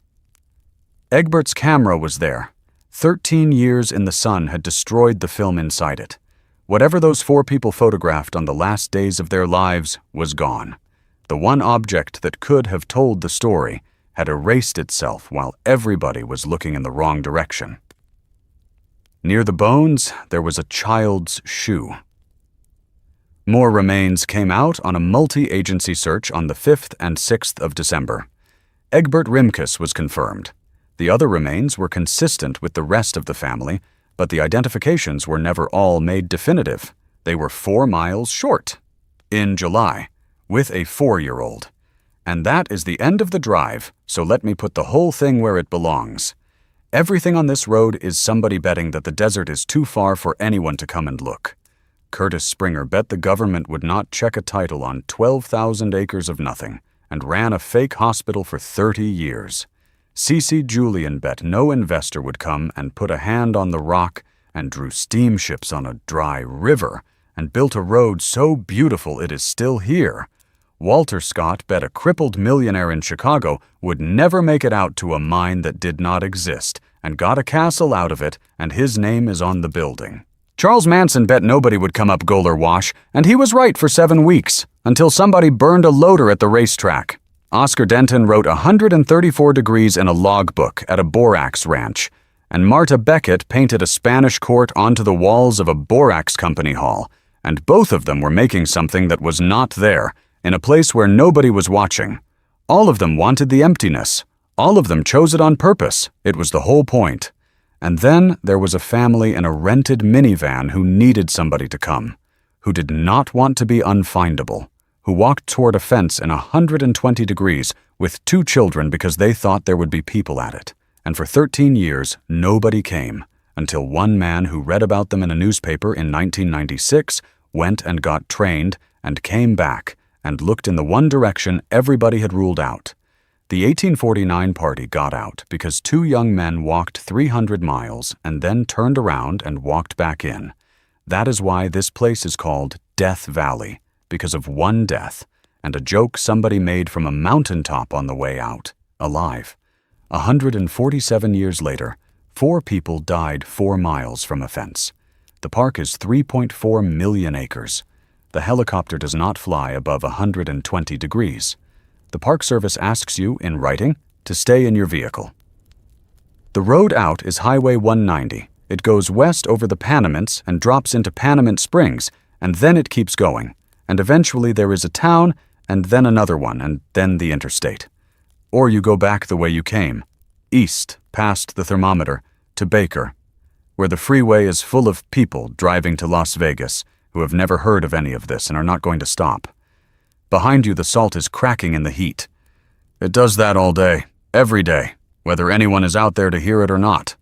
Egbert's camera was there. 13 years in the sun had destroyed the film inside it. Whatever those 4 people photographed on the last days of their lives was gone. The one object that could have told the story had erased itself while everybody was looking in the wrong direction. Near the bones, there was a child's shoe. More remains came out on a multi-agency search on the 5th and 6th of December. Egbert Rimkus was confirmed. The other remains were consistent with the rest of the family, but the identifications were never all made definitive. They were 4 miles short. In July, with a 4-year-old. And that is the end of the drive, so let me put the whole thing where it belongs. Everything on this road is somebody betting that the desert is too far for anyone to come and look. Curtis Springer bet the government would not check a title on 12,000 acres of nothing, and ran a fake hospital for 30 years. C.C. Julian bet no investor would come and put a hand on the rock and drew steamships on a dry river and built a road so beautiful it is still here. Walter Scott bet a crippled millionaire in Chicago would never make it out to a mine that did not exist and got a castle out of it, and his name is on the building. Charles Manson bet nobody would come up Goler Wash, and he was right for 7 weeks, until somebody burned a loader at the racetrack. Oscar Denton wrote 134 degrees in a logbook at a borax ranch, and Marta Beckett painted a Spanish court onto the walls of a borax company hall, and both of them were making something that was not there, in a place where nobody was watching. All of them wanted the emptiness. All of them chose it on purpose. It was the whole point. And then there was a family in a rented minivan who needed somebody to come, who did not want to be unfindable, who walked toward a fence in 120 degrees with 2 children because they thought there would be people at it. And for 13 years, nobody came, until one man who read about them in a newspaper in 1996 went and got trained and came back and looked in the one direction everybody had ruled out. The 1849 party got out because 2 young men walked 300 miles and then turned around and walked back in. That is why this place is called Death Valley, because of one death, and a joke somebody made from a mountaintop on the way out, alive. 147 years later, 4 people died 4 miles from a fence. The park is 3.4 million acres. The helicopter does not fly above 120 degrees. The Park Service asks you, in writing, to stay in your vehicle. The road out is Highway 190. It goes west over the Panamints and drops into Panamint Springs, and then it keeps going. And eventually there is a town, and then another one, and then the interstate. Or you go back the way you came, east, past the thermometer, to Baker, where the freeway is full of people driving to Las Vegas who have never heard of any of this and are not going to stop. Behind you, the salt is cracking in the heat. It does that all day, every day, whether anyone is out there to hear it or not.